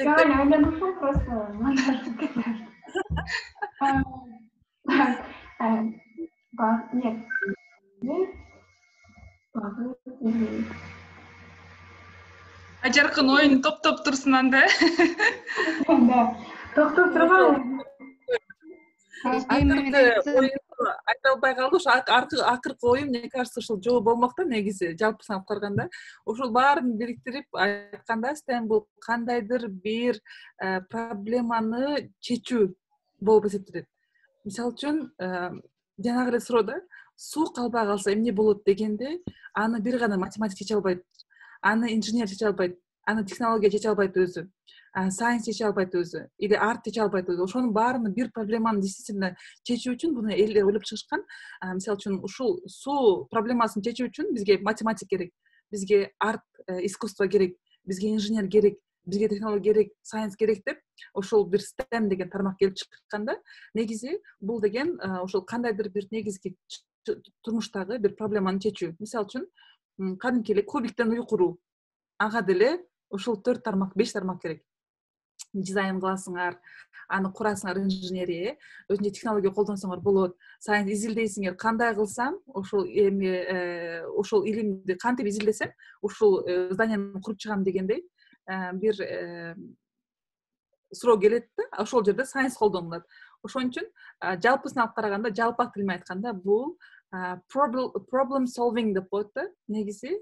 Speaker 12: ойлонушум просто. Нет.
Speaker 2: Айжаркын оюн топтоп турсун анда.
Speaker 12: Да, токтоп турган.
Speaker 3: Айта албай калды. Ошо акыркы оюм мне кажется ушул жооп болмок да негизи жалпы санап караганда. Ошол баарын бириктирип айтканда STEM бул кандайдыр бир проблеманы чечүү болуп эсептелет. Мисалы үчүн жанагы эле суроодо суу калбай калса эмне болот дегенде аны бир гана математик чече албайт, аны инженер чече албайт, аны технология чече албайт өзү, сайенс чече албайт өзү, или арт чече албайт өзү. Ошонун баарыны бир проблеманы действительно чечүү үчүн буну элдер ойлоп чыгышкан. Мисалы үчүн ушул суу проблемасын чечүү үчүн бизге математик керек, бизге арт искусство керек, бизге инженер керек, бизге технология керек, сайенс керек деп ошол бир STEM деген тармак келип чыкканда, негизи бул деген ошол кандайдыр бир негизги турмуштагы бир проблеманы чечүү. Мисалы үчүн кадимки эле кубиктен уй куруу, ага деле ушул 4 тармак, 5 тармак керек. Дизайн кыласыңар, аны курасыңар инженерия, өзүнчө технология колдонсоңор болот. Сайенс изилдейсиңер, кандай кылсам ошол ошол илимди кантип изилдесем ушул зданияны куруп чыгам дегендей бир суроо келет да, ошол жерде сайенс колдонулат. Ошон үчүн жалпысын алып караганда, жалпак тил менен айтканда бул problem solving деп коет да. Негизи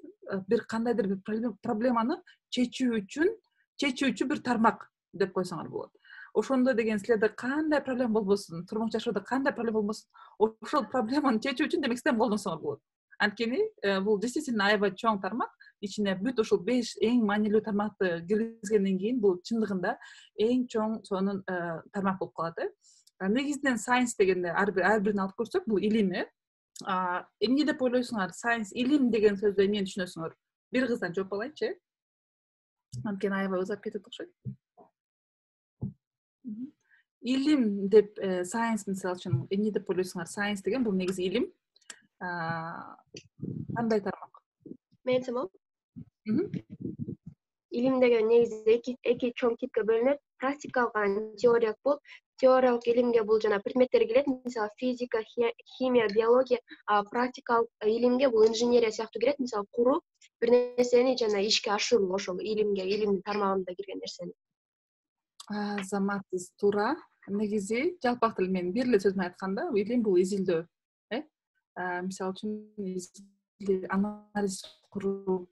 Speaker 3: бир кандайдыр бир проблеманы чечүү үчүн бир тармак деп койсоңор болот. Ошондо деген силерде кандай проблема болбосун, турмуш жашоодо кандай проблема болбосун, ошол проблеманы чечүү үчүн демек STEM колдонсоңор болот. Анткени бул действительно аябай чоң тармак. Ичине бүт ошол 5 эң маанилүү тармакты киргизгенден кийин бул чындыгында эң чоң сонун тармак болуп калат. Негизинен сайенс дегенде ар бирин алып көрсөк, бул илим. Эмне деп ойлойсуңар? Сайенс, илим деген сөздү эмнени түшүнөсүңөр? Бир кыздан жооп алайынчы. Анткени аябай узап кетет окшойт. Илим деп сайенс мисалы үчүн эмне деп ойлойсуңар? Сайенс деген бул негизи илим. Кандай тармак?
Speaker 6: Мен айтсам, илим деген негизи эки чоң типке бөлүнөт. Практикалык анан теориялык болуп, теориялык илимге бул жана предметтер кирет, мисалы физика, химия, биология, практикалык илимге бул инженерия сыяктуу кирет, мисалы куруу, бир нерсени жана ишке ашыруу ошол илимге, илимдин тармагында кирген нерсени.
Speaker 3: Заматсыз туура. Негизи жалпак тил менен бир эле сөз менен айтканда, илим бул изилдөө. Мисалы үчүн анализ куруу,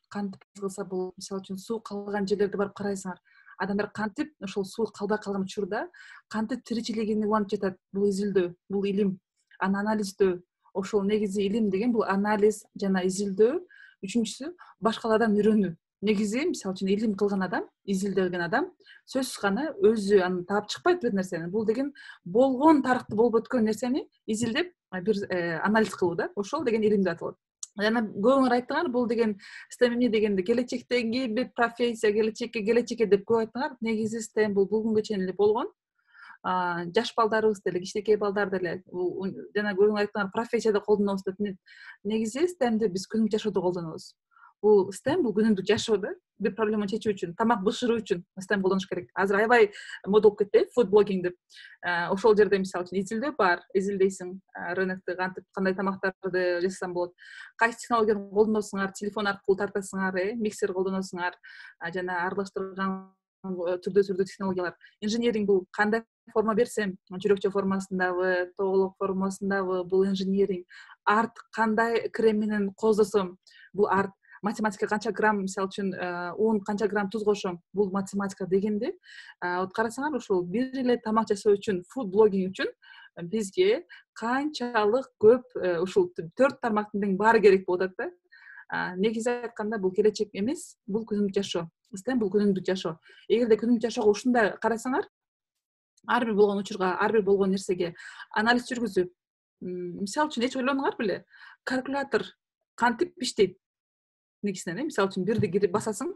Speaker 3: кантип кылса болот. Мисалы үчүн суу калган жерлерди барып карайсыңар. Адамдар кантип ошол суу калбай калган учурда кантип тиричилигин уланып жатат. Бул изилдөө, бул илим. Аны анализдөө. Ошол негизи илим деген бул анализ жана изилдөө. Үчүнчүсү башкалардан үйрөнүү. Негизи мисалы үчүн илим кылган адам, изилдеген адам сөзсүз гана өзү аны таап чыкпайт бир нерсени. Бул деген болгон тарыхты болуп өткөн нерсени изилдеп бир анализ кылуу да. Ошол деген илим деп аталат. Жана көбүңөр айттыңар, бул деген STEM эмне дегенде келечектеги бир профессия, келечекке деп көп айттыңар. Негизи STEM бул бүгүнгө чейин эле болгон. Жаш балдарыбыз деле, кичинекей балдар деле жана көбүңөр айттыңар, профессияда колдонобуз деп. Негизи STEMди биз күнүмдүк жашоодо колдонобуз. Бул STEM бул күнүмдүк жашоодо бир проблеманы чечүү үчүн, тамак бышыруу үчүн STEM колдонуш керек. Азыр аябай мода болуп кетти, food blogging деп. Ошол жерде мисалы үчүн изилдөө бар, изилдейсиң, рынокто кантип кандай тамактарды жасасам болот. Кайсы технологияны колдоносуңар, телефон аркылуу тартасыңар, миксер колдоносуңар, жана аралаштырган түрдө технологиялар. Инженеринг бул кандай форма берсем, жүрөкчө формасындабы, тоголок формасындабы, бул инженеринг. Арт кандай крем менен коздосом, бул арт. Математика канча грамм, мисалы үчүн un канча грамм туз кошом, бул математика дегенде, карасаңар ошол бир эле тамак жасоо үчүн, food blogging үчүн бизге канчалык көп ушул 4 тармактын баары керек болот да. Негизи айтканда бул келечек эмес, бул күнүмдүк жашоо. STEM бул күнүмдүк жашоо. Эгерде күнүмдүк жашоого ушундай карасаңар, ар бир болгон учурга, ар бир болгон нерсеге анализ жүргүзүп, мисалы үчүн эч ойлонуңар беле, калькулятор кантип иштейт? Негизинен, мисалы үчүн бирди кирип басасың,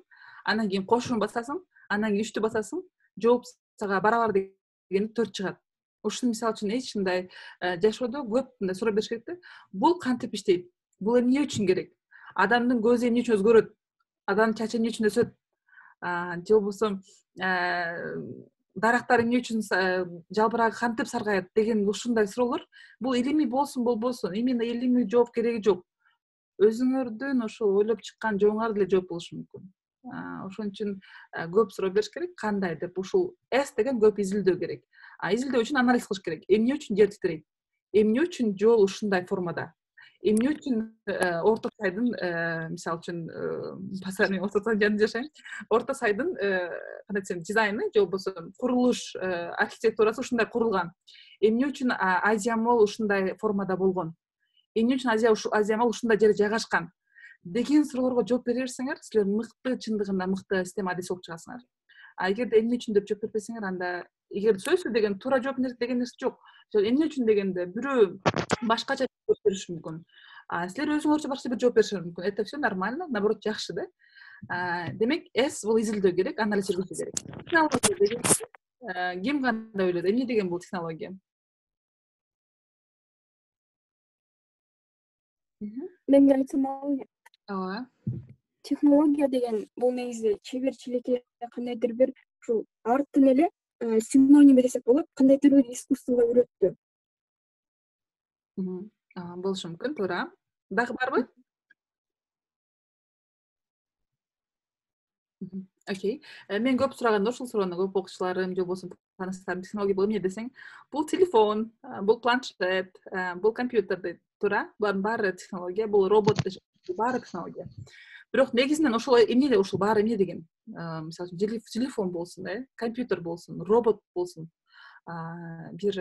Speaker 3: анан кийин кошууну басасың, анан кийин 3тү басасың, жооп сага барабар деген 4 чыгат. Ушуну мисалы үчүн эч кандай жашоодо көп мындай суроо бериш керек да. Бул кантип иштейт? Бул эмне үчүн керек? Адамдын көзү эмне үчүн өзгөрөт? Адамдын чачы эмне үчүн өсөт? Же болбосо дарактар эмне үчүн жалбырагы кантип саргайат деген ушундай суроолор. Бул илимий болсун болбосун, именно илимий жооп кереги жок. Өзүңөрдүн ошол ойлоп чыккан жооңар деле жооп болушу мүмкүн. Ошон үчүн көп суроо бериш керек, кандай деп. Ушул S деген көп изилдөө керек. Изилдөө үчүн анализ кылыш керек. Эмне үчүн жер титирейт? эмне үчүн жол ушундай формада, эмне үчүн орто сайдын мисалы үчүн пасарный орто сайдын жанында жашайм, орто сайдын кандай десем дизайны же болбосо курулуш архитектурасы ушундай курулган, эмне үчүн Азия Молл ушундай формада болгон, эмне үчүн Азия Молл ушундай жерде жайгашкан деген суроолорго жооп бере берсеңер, силер мыкты чындыгында мыкты система адес болуп чыгасыңар. Эгерде эмне үчүн деп жооп бербесеңер, анда эгер сөзсүз деген туура жооп деген нерсе жок. Эмне үчүн дегенде бирөө башкача жооп бериши мүмкүн. Силер өзүңөрчө башка бир жооп беришиңер мүмкүн. Это все нормально, наоборот жакшы да. Демек, S бул изилдөө керек, анализ жүргүзүү керек. Технология деген ким кандай ойлойт? Эмне деген бул технология?
Speaker 10: Мен айтсам албайм.
Speaker 3: Ооба.
Speaker 10: Технология деген бул негизи чеберчиликке кандайдыр бир ушул арттын эле синоними десек болот, кандайдыр бир искусствого үйрөттү.
Speaker 3: Болушу мүмкүн, туура. Дагы барбы? Окей. Мен көп сураганда ушул суроону көп окуучуларым же болбосо таныстарым технология бул эмне десең, бул телефон, бул планшет, бул компьютер дейт, туура? Булардын баары технология, бул робот, баары технология. Бирок негизинен ошол эмне ушул баары эмне деген? Мисалы үчүн телефон болсун, компьютер болсун, робот болсун, бир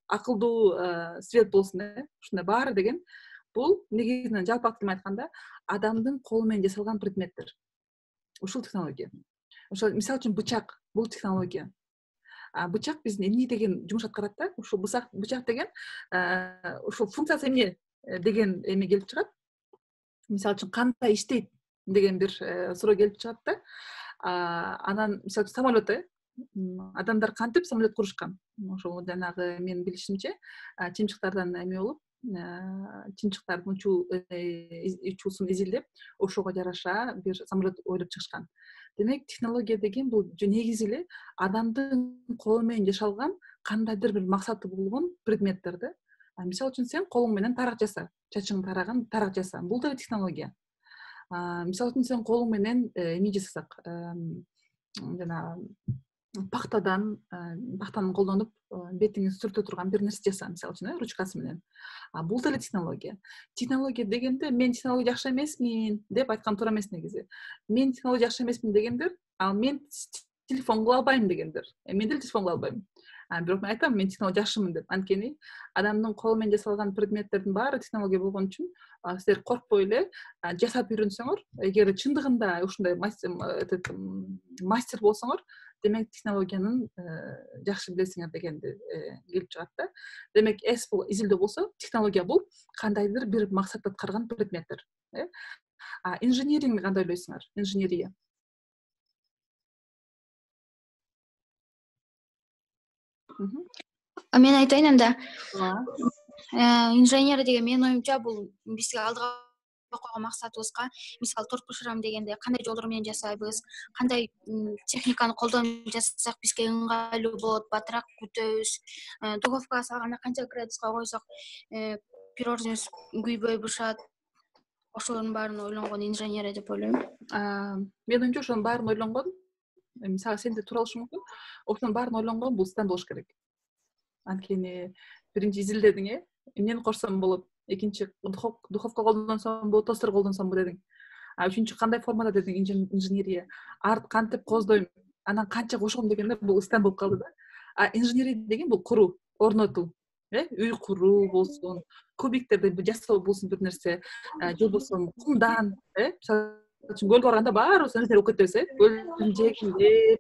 Speaker 3: акылдуу свет болсун, ушундай баары деген бул негизинен жалпак тилмен айтканда адамдын колу менен жасалган предметтер. Ушул технология. Ошол мисалы үчүн бычак бул технология. Бычак биздин эмне деген жумуш аткарат да? Ушул бычак деген ушул функциясы эмне деген эме келип чыгат. Мисалы үчүн кандай иштейт деген бир суроо келип чыгат да. Анан мисалы үчүн самолет, адамдар кантип самолет курушкан? Ошол жанагы менин билишимче чымчыктардан эме болуп, чымчыктардын учуусун изилдеп, ошого жараша бир самолет ойлоп чыгышкан. Демек, технология деген бул негизи эле адамдын колу менен жашалган кандайдыр бир максаты болгон предметтер да. Мисалы үчүн сен колуң менен тарак жаса, чачың тараган тарак жаса. Бул да технология. Мисалы үчүн сен колуң менен эмне жасасак, жана пахтаны колдонуп бетиңизди сүртө турган бир нерсе жаса, мисалы үчүн ручкасы менен. Бул да технология. Технология дегенде мен технология жакшы эмесмин деп айткан туура эмес негизи. Мен технология жакшы эмесмин дегендер, ал мен телефон кыла албайм дегендер. Мен деле телефон кыла албайм. Бирок мен айтам, мен технология жакшымын деп. Анткени адамдын колу менен жасалган предметтердин баары технология болгон үчүн силер коркпой эле жасап үйрөнсөңөр, эгер чындыгында ушундай мастер болсоңор, демек технологиянын жакшы билесиңер дегенди келип чыгат да. Демек, S бул изилдөө болсо, технология бул кандайдыр бир максатты аткарган предметтер. Инженеринг кандай ойлойсуңар? Инженерия.
Speaker 13: Мен айтайын анда. Инженер деген менин оюмча бул бизге алдыга койгон максатыбызга, мисалы торт бышырам дегенде кандай жолдор менен жасайбыз, кандай техниканы колдонуп жасасак бизге ыңгайлуу болот, батыраак күтөбүз, духовкага салганда канча градуска койсок пирожныйыбыз күйбөй бышат. Ошолордун баарын ойлонгон инженер деп ойлойм.
Speaker 3: Мен оюмча ошонун баарын ойлонгон, мисалы сенде туура болушу мүмкүн, ошонун баарын ойлонгон бул систем болуш керек. Анткени биринчи изилдедиң, эмнени корсом болот? Экинчи духовка колдонсомбу, тостер колдонсомбу дедиң. Үчүнчү кандай формада дедиң? Инженерия. Арт кантип коздойм, анан канча кошом дегенде бул систем болуп калды да. Инженерия деген бул куруу, орнотуу, үй куруу болсун, кубиктерди жасоо болсун бир нерсе, же болбосо кумдан, көлгө барганда баарыбыз нерселер окуп кетебиз, көлдүн жээгинде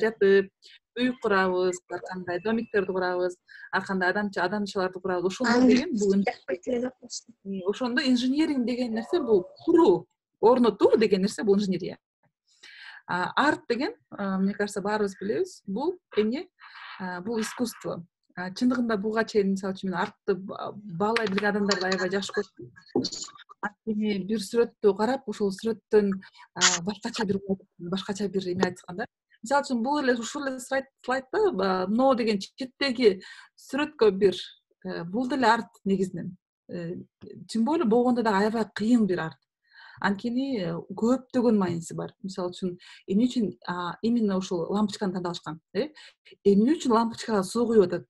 Speaker 3: жатып, үй курабыз, ар кандай домиктерди курабыз, ар кандай адамчаларды курабыз. Ошондо деген бул ошондо инженеринг деген нерсе бул куруу, орнотуу деген нерсе бул инженерия. Арт деген, мне кажется, баарыбыз билебиз, бул эмне? Бул искусство. Чындыгында буга чейин мисалы үчүн мен артты баалай билген адамдарды аябай жакшы көрдүм. Анткени бир сүрөттү карап, ошол сүрөттөн башкача бир эме айтканда. Мисалы үчүн бул эле ушул эле слайдта но деген четтеги сүрөткө бир бул деле арт негизинен. Тим более болгондо да аябай кыйын бир арт. Анткени көптөгөн мааниси бар. Мисалы үчүн эмне үчүн именно ушул лампочканы тандалышкан? Эмне үчүн лампочкага суу куюп атат?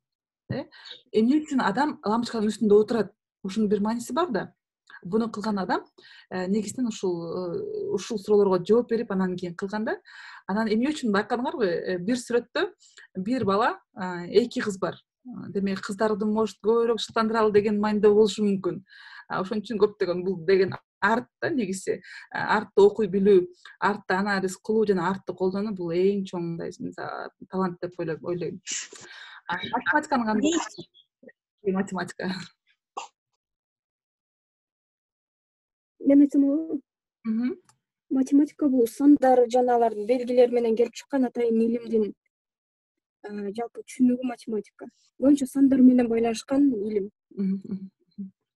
Speaker 3: Эмне үчүн адам лампочканын үстүндө отурат? Ушунун бир мааниси бар да. Буну кылган адам негизинен ушул суроолорго жооп берип анан кийин кылганда, анан эмне үчүн байкадыңарбы? Бир сүрөттө бир бала, эки кыз бар. Демек кыздарды может көбүрөөк шыктандыралы деген майнда болушу мүмкүн. Ошон үчүн көптөгөн бул деген арт да негизи. Артты окуй билүү, артты анализ кылуу жана артты колдонуу бул эң чоң мындай талант деп ойлойм. Математиканы кандай? Математика.
Speaker 10: Мен айтсам болобу? Математика бул сандар жана алардын белгилери менен келип чыккан атайын илимдин жалпы түшүнүгү математика. Боюнча сандар менен байланышкан илим.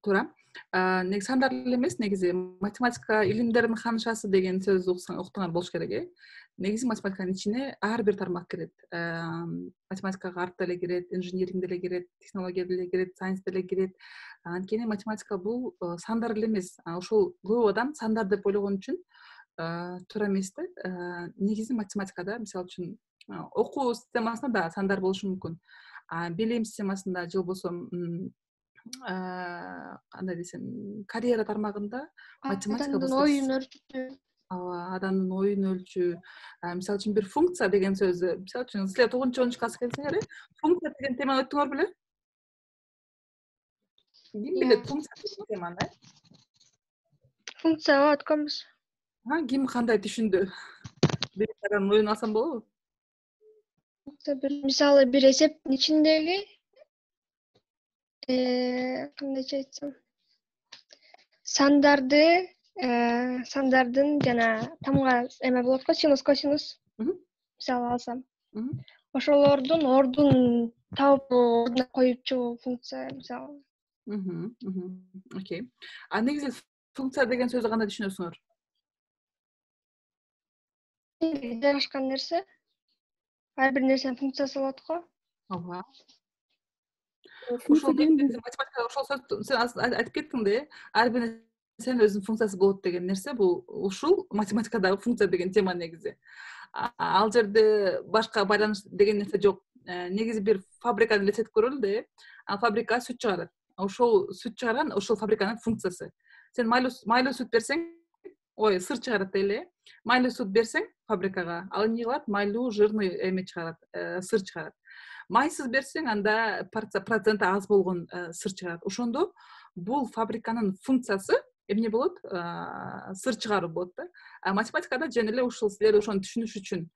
Speaker 3: Туура. Неги сандар эле эмес, негизи математика илимдердин ханышасы деген сөздү уктуңар болуш керек. Негизи математиканын ичине ар бир тармак кирет. Математикага арт деле кирет, инженеринг деле кирет, технология деле кирет, сайенс деле кирет. Анткени математика бул сандар эле эмес. Ошол көп адам сандар деп ойлогон үчүн туура эмес да. Негизи математикада, мисалы үчүн, окуу системасында да сандар болушу мүмкүн. Билим системасында же болбосо кандай десем, карьера тармагында математика
Speaker 7: адамдын оюн өлчү.
Speaker 3: Адамдын оюн өлчү. Мисалы үчүн бир функция деген сөздү, мисалы үчүн силер 9-10 класска келсеңер, функция деген теманы өттүңөр беле? Ким билет функция деген теманы?
Speaker 7: Функцияга өткөнбүз.
Speaker 3: Ким кандай түшүндү? Бир тарадан оюн алсам болобу?
Speaker 7: Мисалы бир эсептин ичиндеги кандайча айтсам, сандардын жана тамга эме болот го, синус, косинус. Мисалы алсам, ошолордун ордун тауып ордуна коюп чыгуу функция мисалы.
Speaker 3: Окей. Негизи функция деген сөздү кандай түшүнөсүңөр?
Speaker 7: Жайгашкан нерсе. Ар бир нерсенин функциясы болот го.
Speaker 3: Ооба. Ошол математикада ошол сөздү сен айтып кеттиң да, ар бир нерсенин өзүнүн функциясы болот деген нерсе, бул ушул математикадагы функция деген тема негизи. Ал жерде башка байланыш деген нерсе жок. Негизи бир фабриканы элестетип көрөлү да, ал фабрика сүт чыгарат. Ошол сүт чыгарган ошол фабриканын функциясы. Сен майлуу сүт берсең, сыр чыгарат эле. Майлуу сүт берсең фабрикага, ал эмне кылат? Майлуу, жирный эме чыгарат, сыр чыгарат. Майсыз берсең, анда проценти аз болгон сыр чыгарат. Ошондо бул фабриканын функциясы эмне болот? Сыр чыгаруу болот да. Математикада жөн эле ушул силер ошону түшүнүш үчүн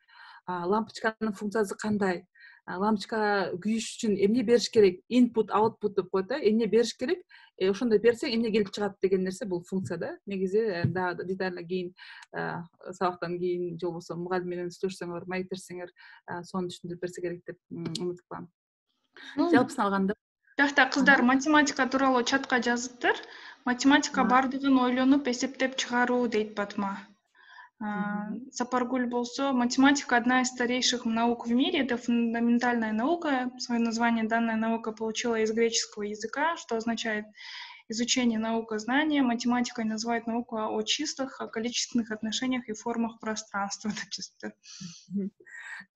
Speaker 3: лампочканын функциясы кандай? Лампочка күйүш үчүн эмне бериш керек? Input, output деп коет да. Эмне бериш керек? Ошондой берсең, эмне келип чыгат деген нерсе бул функция да. Негизи дагы детально кийин сабактан кийин же болбосо мугалим менен сүйлөшсөңөр, маектерсеңер, сону түшүндүрүп берсе керек деп умуттуп калам. Жалпысын алганда,
Speaker 2: жакта кыздар математика тууралуу чатка жазыптыр. Математика бардыгын ойлонуп, эсептеп чыгаруу дейт Батма. Сапаргуль болсо, математика одна из старейших наук в мире, это фундаментальная наука. Свое название данная наука получила из греческого языка, что означает изучение наука знания. Математикой называют науку о числах, о количественных отношениях и формах пространства.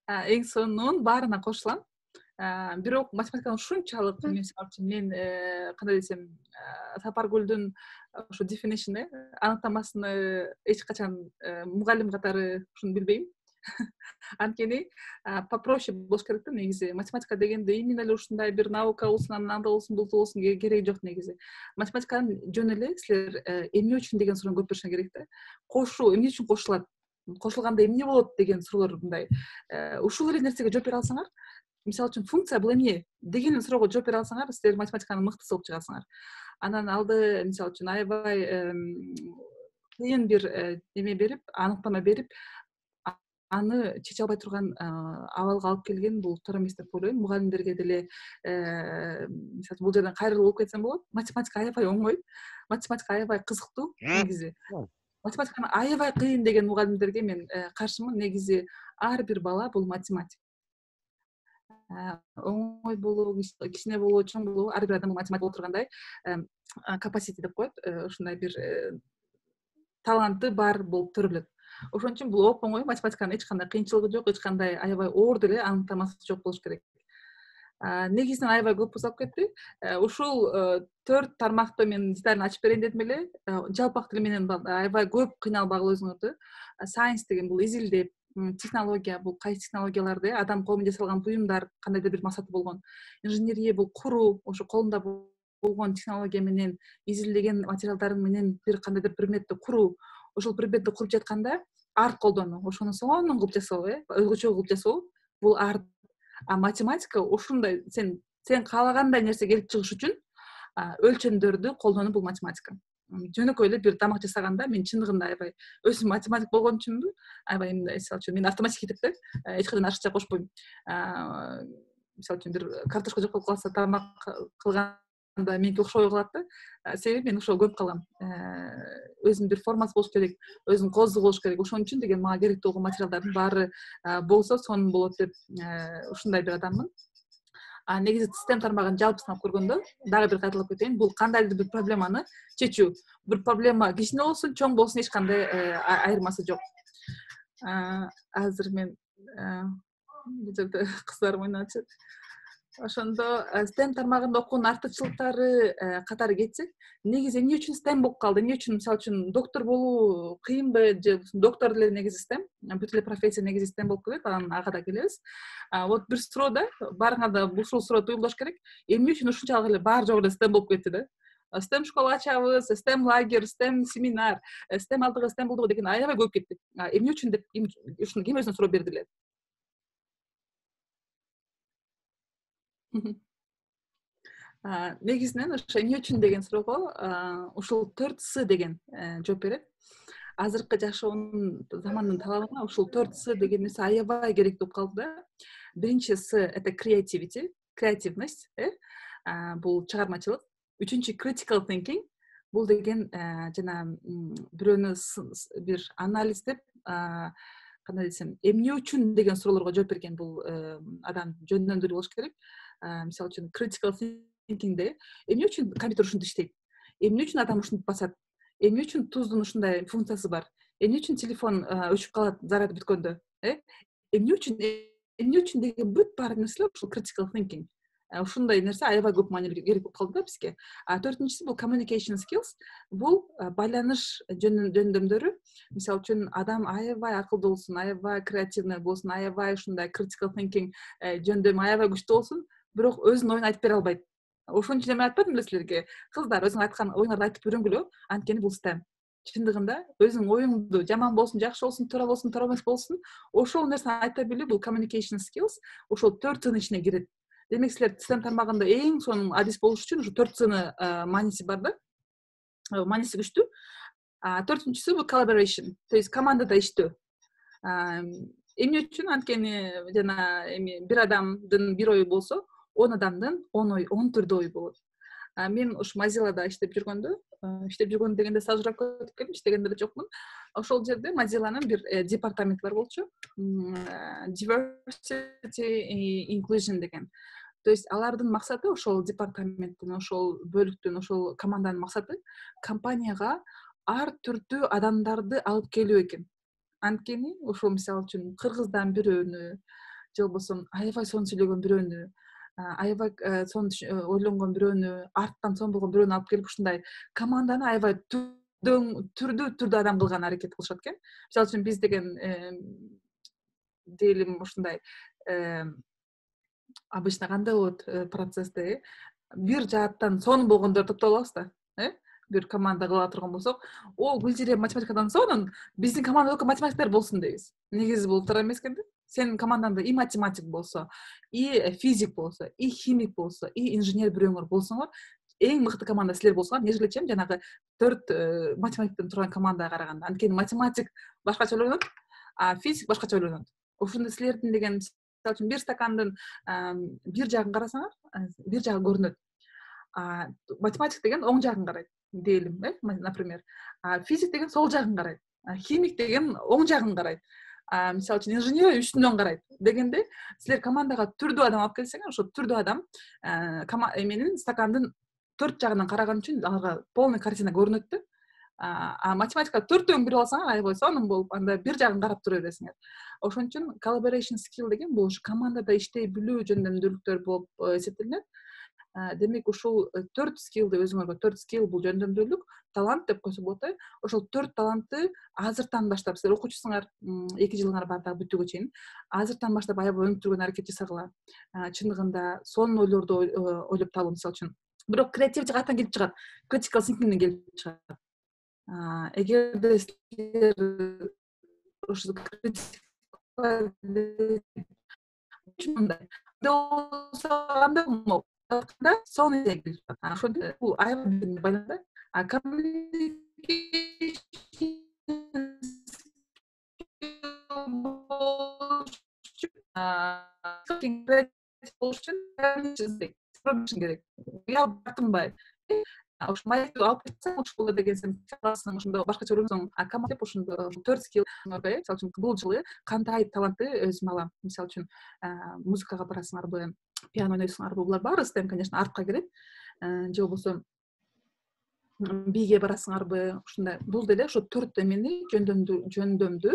Speaker 3: Эң сонун баарына кошулам. Бирок математиканы ушунчалык мен кандай десем, Сапаргүлдүн ошо definition аныктамасын эч качан мугалим катары ушуну билбейм. Анткени попроще болуш керек да негизи. Математика дегенде именно эле ушундай бир наука болсун, андай болсун, бул болсун кереги жок негизи. Математиканын жөн эле силер эмне үчүн деген суроону көп беришиңер керек да. Кошуу эмне үчүн кошулат? Кошулганда эмне болот деген суроолор мындай. Ушул эле нерсеге жооп бере алсаңар, мисалы үчүн функция бул эмне деген суроого жооп бере алсаңар, силер математиканын мыктысы болуп чыгасыңар. Анан алды мисалы үчүн аябай кыйын бир эме берип, аныктама берип, аны чече албай турган абалга алып келген бул туура эмес деп ойлойм. Мугалимдерге деле мисалы бул жерден кайрылуу болуп кетсем болот. Математика аябай оңой, математика аябай кызыктуу негизи. Математиканы аябай кыйын деген мугалимдерге мен каршымын. Негизи ар бир бала бул математик. Оңой болуу, кичине болуу, чоң болуу, ар бир адам математик болуп тургандай capacity деп коет, ушундай бир таланты бар болуп көрүлөт. Ошон үчүн бул оп оңой, математиканын эч кандай кыйынчылыгы жок, эч кандай аябай оор деле аныктамасы жок болуш керек. негизинен аябай көп босап кетти. Ушул 4 тармакты мен деталь ачып берейин дедим эле. Жалпак тил менен аябай көп кыйналбагыла өзүңөрдү. Science деген бул изилдеп, технология бул кайсы технологияларды адам колу менен жасалган буюмдар кандайдыр бир максаты болгон. Инженерия бул куруу, ошо колунда болгон технология менен изилдеген материалдарын менен бир кандайдыр предметти куруу. Ошол предметти куруп жатканда арт колдонуу, ошону сонун кылып жасоо, өзгөчө кылып жасоо бул арт. Математика ушундай сен каалагандай нерсе келип чыгыш үчүн өлчөмдөрдү колдонуу бул математика. Жөнөкөй эле бир тамак жасаганда мен чындыгында аябай өзүм математик болгон үчүнбү, аябай мисалы үчүн мен автоматически деп эч качан ашыкча кошпойм. Мисалы үчүн бир картошка жок болуп калса тамак кылганда меники окшобой калат да. Себеби мен ошого көп калам. Өзүнүн бир формасы болуш керек, өзүнүн козу болуш керек. Ошон үчүн деген мага керектүү болгон материалдардын баары болсо сонун болот деп ушундай бир адаммын. Негизи STEM тармагын жалпы сынап көргөндө дагы бир кайталап кетейин. Бул кандайдыр бир проблеманы чечүү. Бир проблема кичине болсун, чоң болсун эч кандай айырмасы жок. Азыр мен бул жерде кыздарым ойнап атышат. Ошондо STEM тармагында окуган артыкчылыктары катары кетсек, негизи эмне үчүн STEM болуп калды? Эмне үчүн мисалы үчүн доктор болуу кыйынбы же доктор деле негизи STEM, бүт эле профессия негизи STEM болуп келет, анан ага да келебиз. Вот бир суроо да, баарыңар да ушул суроо туюлдаш керек. Эмне үчүн ушунчалык эле баары жогу эле STEM болуп кетти да? STEM школа ачабыз, STEM лагерь, STEM семинар, STEM алдыга STEM болдуго деген аябай көп кетти. Эмне үчүн деп ушуну ким өзүнө суроо берди эле? Негизинен ошо эмне үчүн деген суроого ушул 4С деген жооп берет. Азыркы жашоонун замандын талабына ушул 4С деген нерсе аябай керектүү болуп калды да. Биринчи С это creativity, креативность, бул чыгармачылык. Үчүнчү critical thinking, бул деген жана бирөөнү бир анализдеп, кандай десем, эмне үчүн деген суроолорго жооп берген бул адам жөндөмдүү болуш керек. Мисалы үчүн critical thinkingде эмне үчүн компьютер ушинтип иштейт? Эмне үчүн адам ушинтип басат? Эмне үчүн туздун ушундай функциясы бар? Эмне үчүн телефон өчүп калат заряды бүткөндө? Эмне үчүн деген бүт баары нерселер ушул critical thinking. Ушундай нерсе аябай көп маани керек болуп калды да бизге. Төртүнчүсү бул communication skills. Бул байланыш жөндөмдөрү. Мисалы үчүн адам аябай акылдуу болсун, аябай креативный болсун, аябай ушундай critical thinking жөндөмү аябай күчтүү болсун, бирок өзүнүн оюн айтып бере албайт. Ошон үчүн эме айтпадым эле силерге? Кыздар, өзүң айткан оюңарды айтып үйрөнгүлө, анткени бул STEM. Чындыгында өзүң оюңду жаман болсун, жакшы болсун, туура болсун, туура эмес болсун, ошол нерсени айта билүү бул communication skills, ошол 4Цнын ичине кирет. Демек силер STEM тармагында эң сонун адис болуш үчүн ушу 4Цны мааниси бар да. Мааниси күчтүү. Төртүнчүсү бул collaboration, то есть командада иштөө. Эмне үчүн? Анткени жана бир адамдын бир ою болсо, 10 адамдын 10 ой, 10 түрдүү ой болот. Мен ушу Mozilla'да иштеп жүргөндө дегенде сразу өтүп келдим, иштегенде деле жокмун. Ошол жерде Mozilla'нын бир департаменти бар болчу. Diversity Inclusion деген. То есть алардын максаты, ошол департаменттин, ошол бөлүктүн, ошол команданын максаты компанияга ар түрдүү адамдарды алып келүү экен. Анткени ошол мисалы үчүн кыргыздан бирөөнү, же болбосо аябай сонун сүйлөгөн бирөөнү, аябай сонун ойлонгон бирөөнү, арттан сонун болгон бирөөнү алып келип ушундай команданы аябай түрдүү адам кылган аракет кылышат экен. Мисалы үчүн биз деген дейлим ушундай обычно кандай болот процессте бир жааттан сонун болгондорду топтоп алабыз да, бир команда кыла турган болсок, Гүлжире математикадан сонун, биздин командада только математиктер болсун дейбиз. Негизи бул туура эмес экен да. Сенин командаңда и математик болсо, и физик болсо, и химик болсо, и инженер бирөөңөр болсоңор, эң мыкты команда силер болсоңор, нежели жанагы 4 математиктен турган командага караганда. Анткени математик башкача ойлонот, а физик башкача ойлонот. Ошондо силердин деген мисалы үчүн бир стакандын бир жагын карасаңар, бир жагы көрүнөт. Математик деген оң жагын карайт, дейлим, например. Физик деген сол жагын карайт. Химик деген оң жагын карайт. Мисалы үчүн инженер үстүнөн карайт дегенде, силер командага түрдүү адам алып келсеңер, ошо түрдүү адам эменин стакандын 4 жагынан караган үчүн аларга полный картина көрүнөт да. математика төртөөн бири алсаңар аябай сонун болуп анда бир жагын карап тура бересиңер. Ошон үчүн collaboration skill деген бул ушу командада иштей билүү жөндөмдүүлүктөр болуп эсептелинет. Демек ушул 4 скиллди өзүңөргө 4 скилл бул жөндөмдүүлүк, талант деп койсо болот. Ошол 4 талантты азыртан баштап силер окуучусуңар 2 жылыңар бар дагы бүтүүгө чейин азыртан баштап аябай өнүктүргөн аракет жасагыла. Чындыгында сонун ойлорду ойлоп табуу мисалы үчүн. Бирок креативити каяктан келип чыгат? Critical thinkingден келип чыгат. Эгерде силер ошо сонун ошондо бул аябай байланды. Керек. Я тартынбай. Ушу маекту алып кетсең, ушул деген сен классың, ошондо башкача көрүнсөң, команда деп ошондо 4 скилл мисалы үчүн бул жылы кандай талантты өзүмө алам. Мисалы үчүн музыкага барасыңарбы, пиано ойнойсуңарбы, булар баары STEM, конечно, артка кирет. Же болбосо бийге барасыңарбы, ушундай. Бул деле ошо 4 эмени жөндөмдүү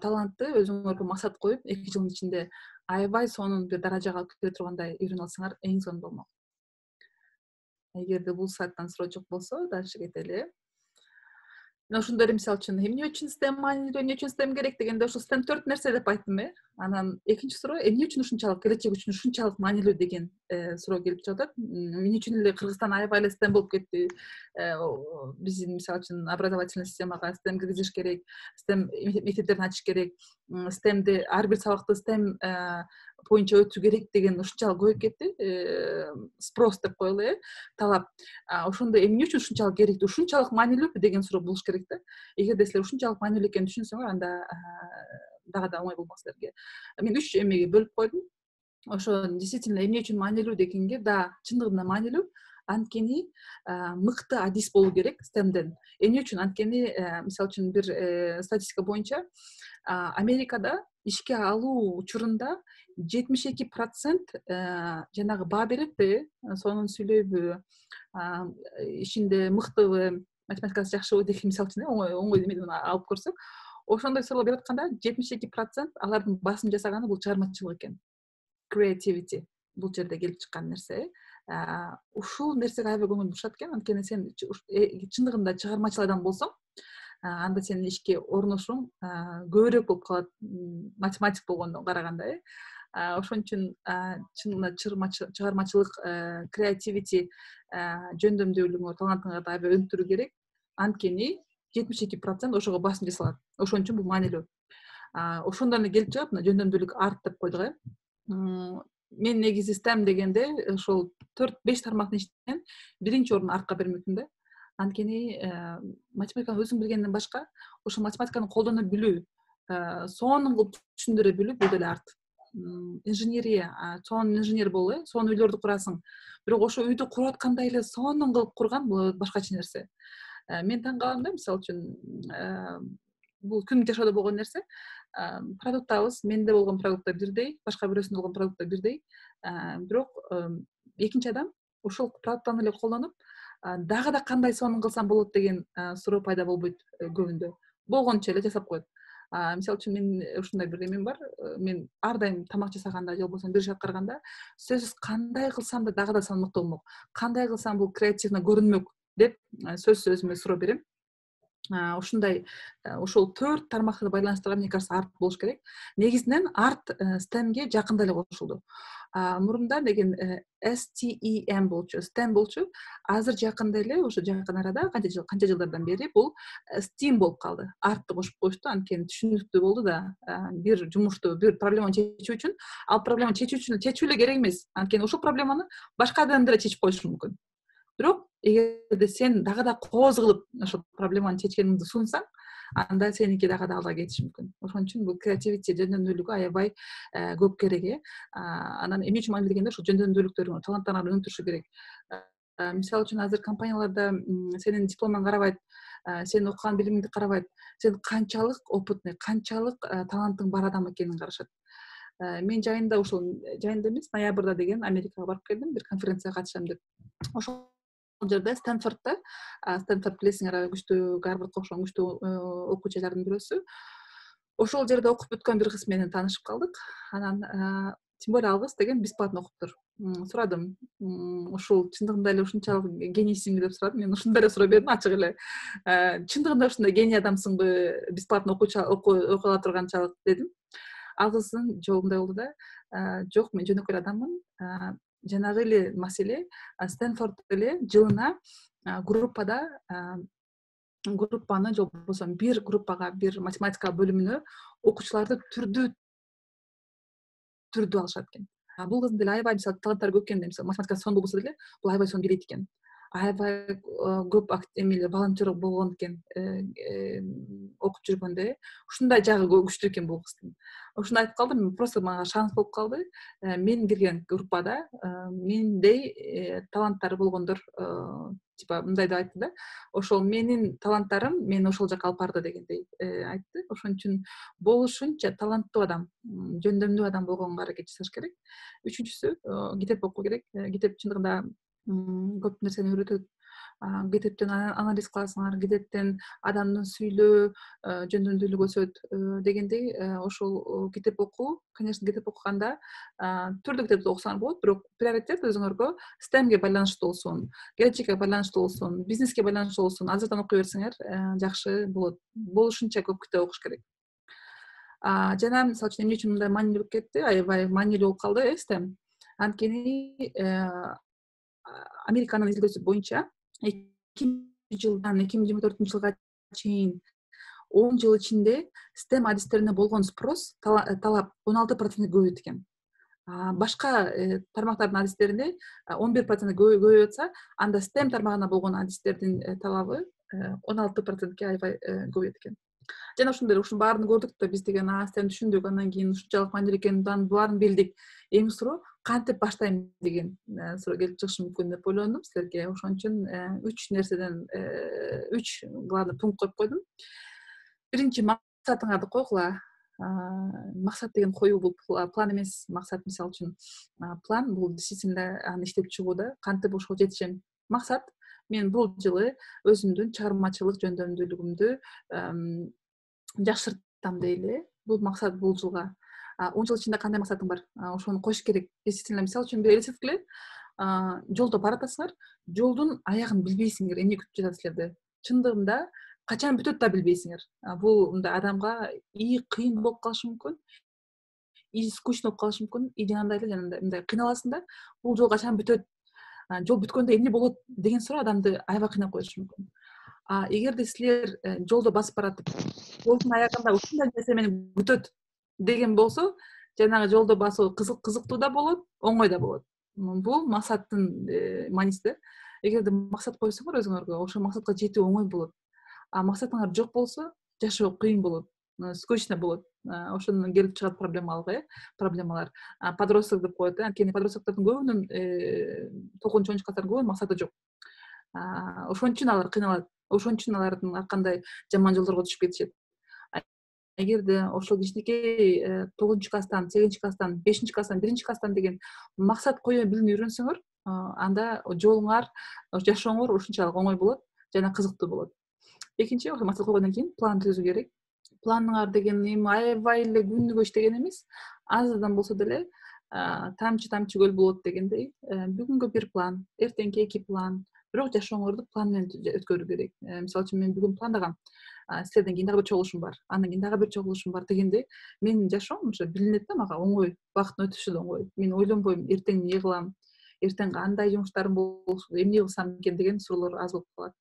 Speaker 3: талантты өзүңөргө максат коюп 2 жылдын ичинде аябай сонун бир даражага алып келе тургандай үйрөнүп алсаңар эң сонун болмок. Эгерде бул сайттан суроо жок болсо, дальше кетели. Мен ошондой эле мисалы үчүн эмне үчүн STEM маанилүү, эмне үчүн STEM керек дегенде ошо STEM 4 нерсе деп айттым. Анан экинчи суроо эмне үчүн ушунчалык келечек үчүн ушунчалык маанилүү деген суроо келип жатат. Эмне үчүн эле Кыргызстан аябай эле STEM болуп кетти? Биздин мисалы үчүн образовательный системага STEM киргизиш керек, STEM мектептерин ачыш керек, STEMди ар бир сабакты STEM боюнча өтүү керек деген ушунчалык көбөйүп кетти. Спрос деп коелу, талап. Ошондо эмне үчүн ушунчалык керектүү, ушунчалык маанилүүбү деген суроо болуш керек да. Эгерде силер ушунчалык маанилүү экенин түшүнсөңөр, анда дагы да оңой болмок силерге. Мен 3 эмеге бөлүп койдум. Ошо действительно эмне үчүн маанилүү дегенге да чындыгында маанилүү. Анткени мыкты адис болуу керек STEMден. Эмне үчүн? Анткени мисалы үчүн бир статистика боюнча Америкада ишке алуу учурунда 72% жанагы баа беретпи, сонун сүйлөйбү, ишинде мыктыбы, математикасы жакшыбы деген мисалы үчүн оңой эмеден алып көрсөк, ошондой суроо берип атканда 72% алардын басым жасаганы бул чыгармачылык экен. Creativity бул жерде келип чыккан нерсе. Ушул нерсеге аябай көңүл бурушат экен. Анткени сен чындыгында чыгармачыл адам болсоң, анда сенин ишке орношуң көбүрөөк болуп калат математик болгондон караганда. Ошон үчүн чыгымачылык, чыгармачылык, креативити жөндөмдүүлүгүңөр, талантыңарды аябай өнүктүрүү керек. Анткени 72% ошого басым жасалат. Ошон үчүн бул маанилүү. Ошондон келип чыгып, жөндөмдүүлүк арт деп койдук. Мен негизи STEM дегенде ошол 4-5 тармактын ичинен биринчи орун артка бермекмин да. Анткени математиканы өзүң билгенден башка, ошо математиканы колдоно билүү, сонун кылып түшүндүрө билүү бул деле арт. Инженерия, сонун инженер болуу, сонун үйлөрдү курасың. Бирок ошо үйдү куруп аткандай эле сонун кылып курган бул башкача нерсе. Мен таң калам да, мисалы үчүн бул күндүк жашоодо болгон нерсе. Продуктабыз, менде болгон продукттар бирдей, башка бирөөсүндө болгон продукттар бирдей. Бирок экинчи адам ошол продукттаны эле колдонуп, дагы да кандай сонун кылсам болот деген суроо пайда болбойт көбүндө. Болгончо эле жасап коет. Мисалы үчүн мен ушундай бир эмем бар. Мен ар дайым тамак жасаганда, же болбосо бир иш аткарганда сөзсүз кандай кылсам да дагы да сонун болмок, кандай кылсам бул креативно көрүнмөк деп сөзсүз өзүмө суроо берем. Ушундай ошол 4 тармакты байланыштырган, мне кажется, арт болуш керек. Негизинен арт STEMге жакында эле кошулду. Мурунда деген STEM болчу, STEM болчу. Азыр жакында эле, ошо жакын арада, канча жылдардан бери бул STEAM болуп калды. Артты кошуп коюшту, анткени түшүнүктүү болду да. Бир жумушту, бир проблеманы чечүү үчүн, ал проблеманы чечүү эле керек эмес. Анткени ошол проблеманы башка адам деле чечип коюшу мүмкүн. Бирок эгерде сен дагы да кооз кылып ошол проблеманы чечкениңди сунсаң, анда сеники дагы да алга кетиши мүмкүн. Ошон үчүн бул креативити жөндөмдүүлүгү аябай көп керек. Анан эмне үчүн маанилүү дегенде ошол жөндөмдүүлүктөрүң, таланттарыңарды өнүктүрүшү керек. Мисалы үчүн азыр компанияларда сенин дипломуңду карабайт, сен окуган билимиңди карабайт, сен канчалык опытный, канчалык талантың бар адам экенин карашат. Мен жайында ушул жайында эмес, ноябрда деген Америкага барып келдим, бир конференцияга катышам деп. Ошол жерде Стэнфордда, Стэнфорд билесиңер, аябай күчтүү Гарвардга окшогон күчтүү окуу жайлардын бирөөсү. Ошол жерде окуп бүткөн бир кыз менен таанышып калдык. Анан тем более ал кыз деген бесплатно окуптур. Сурадым, ушул чындыгында эле ушунчалык генийсиңби деп сурадым. Мен ушундай эле суроо бердим ачык эле. Чындыгында ушундай гений адамсыңбы, бесплатно окуй ала турганчалык дедим. Ал кыздын жообундай болду да, жок, мен жөнөкөй адаммын. Жанагы эле маселе Стэнфорд эле жылына группаны же болбосо бир группага, бир математика бөлүмүнө окуучуларды түрдүү алышат экен. Бул кыздын деле аябай мисалы таланттары көп экен, мисалы математика сон болбосо деле бул аябай сон билет экен. Аябай көп волонтер болгон экен, окуп жүргөндө. Ушундай жагы күчтүү экен бул кыздын. Ошондо айтып калдым, просто мага шанс болуп калды. Мен кирген группада мендей таланттары болгондор, типа мындай деп айтты да. Ошол менин таланттарым мени ошол жака алып барды дегендей айтты. Ошон үчүн болушунча таланттуу адам, жөндөмдүү адам болгонго аракет жасаш керек. Үчүнчүсү китеп окуу керек. Китеп чындыгында көп нерсени үйрөтөт. Китептен анализ кыласыңар, китептен адамдын сүйлөө жөндөмдүүлүгү өсөт дегендей. Ошол китеп окуу, конечно, китеп окуганда түрдүү китепти окусаңар болот, бирок приоритет өзүңөргө STEM-ге байланыштуу болсун, келечекке байланыштуу болсун, бизнеске байланыштуу болсун, азырдан окуй берсеңер жакшы болот. Болушунча көп китеп окуш керек. Жана мисалы үчүн эмне үчүн мындай маанилүү болуп кетти, аябай маанилүү болуп калды STEM. Анткени Американын изилдөөсү боюнча 2000 жылдан 2024 жылга чейин 10 жыл ичинде STEM адистерине болгон спрос, талап 16% көбөйдү экен. Башка тармактардын адистерине 11% көбөйүп атса, анда STEM тармагына болгон адистердин талабы 16%ке аябай көбөйөт экен. Жана ушунун баарын көрдүк да, биз деген STEM түшүндүк, андан кийин ушунчалык маанилүү экенин баарын билдик. Эми суроо кантип баштайм деген суроо келип чыгышы мүмкүн деп ойлондум силерге. Ошон үчүн 3 нерседен 3 главный пункт коюп койдум. Биринчи, максатыңарды койгула. Максат деген коюу бул план эмес, максат. Мисалы үчүн план бул действительно аны иштеп чыгууда, кантип ошого жетишем. Максат: мен бул жылы өзүмдүн чыгармачылык жөндөмдүүлүгүмдү жакшыртам дейли. Бул максат бул жылга. 10 жыл ичинде кандай максатың бар? Ошону коюш керек. Действительно, мисалы үчүн бир элестеткиле, жолдо баратасыңар, жолдун аягын билбейсиңер, эмне күтүп жатат силерди. Чындыгында качан бүтөт да билбейсиңер. Бул мындай адамга и кыйын болуп калышы мүмкүн, и скучно болуп калышы мүмкүн, и жанагындай эле мындай кыйналасың да, бул жол качан бүтөт, жол бүткөндө эмне болот деген суроо адамды аябай кыйнап коюшу мүмкүн. Эгерде силер жолдо басып баратып, жолдун аягында ушундай нерсе мени күтөт деген болсо, жанагы жолдо басуу кызыктуу да болот, оңой да болот. Бул максаттын мааниси. Эгерде максат койсоңор өзүңөргө, ошол максатка жетүү оңой болот. Максатыңар жок болсо, жашоо кыйын болот, скучно болот. Ошондон келип чыгат проблемалар. Подросток деп коет, анткени подростоктордун көбүнүн 9-10 класстардын көбүнүн максаты жок. Ошон үчүн алар кыйналат. Ошон үчүн алардын ар кандай жаман жолдорго түшүп кетишет. Эгерде ошол кичинекей 9-класстан, 8-класстан, 5-класстан, 1-класстан деген максат кое билүүнү үйрөнсөңөр, анда жолуңар, жашооңор ушунчалык оңой болот жана кызыктуу болот. Экинчи, ошол максат койгондон кийин план түзүү керек. Планыңар деген эми аябай эле күнүгө иштеген эмес, азырдан болсо деле тамчы көл болот дегендей, бүгүнгө бир план, эртеңки 2 план, бирок жашооңорду план менен өткөрүү керек. Мисалы үчүн мен бүгүн пландагам, силерден кийин дагы бир чогулушум бар, андан кийин дагы бир чогулушум бар дегенде, менин жашоом ушу билинет да мага, оңой, убакыттын өтүшү да оңой. Мен ойлонбойм, эртең эмне кылам, эртең кандай жумуштарым болсун, эмне кылсам экен деген суроолор аз болуп калат.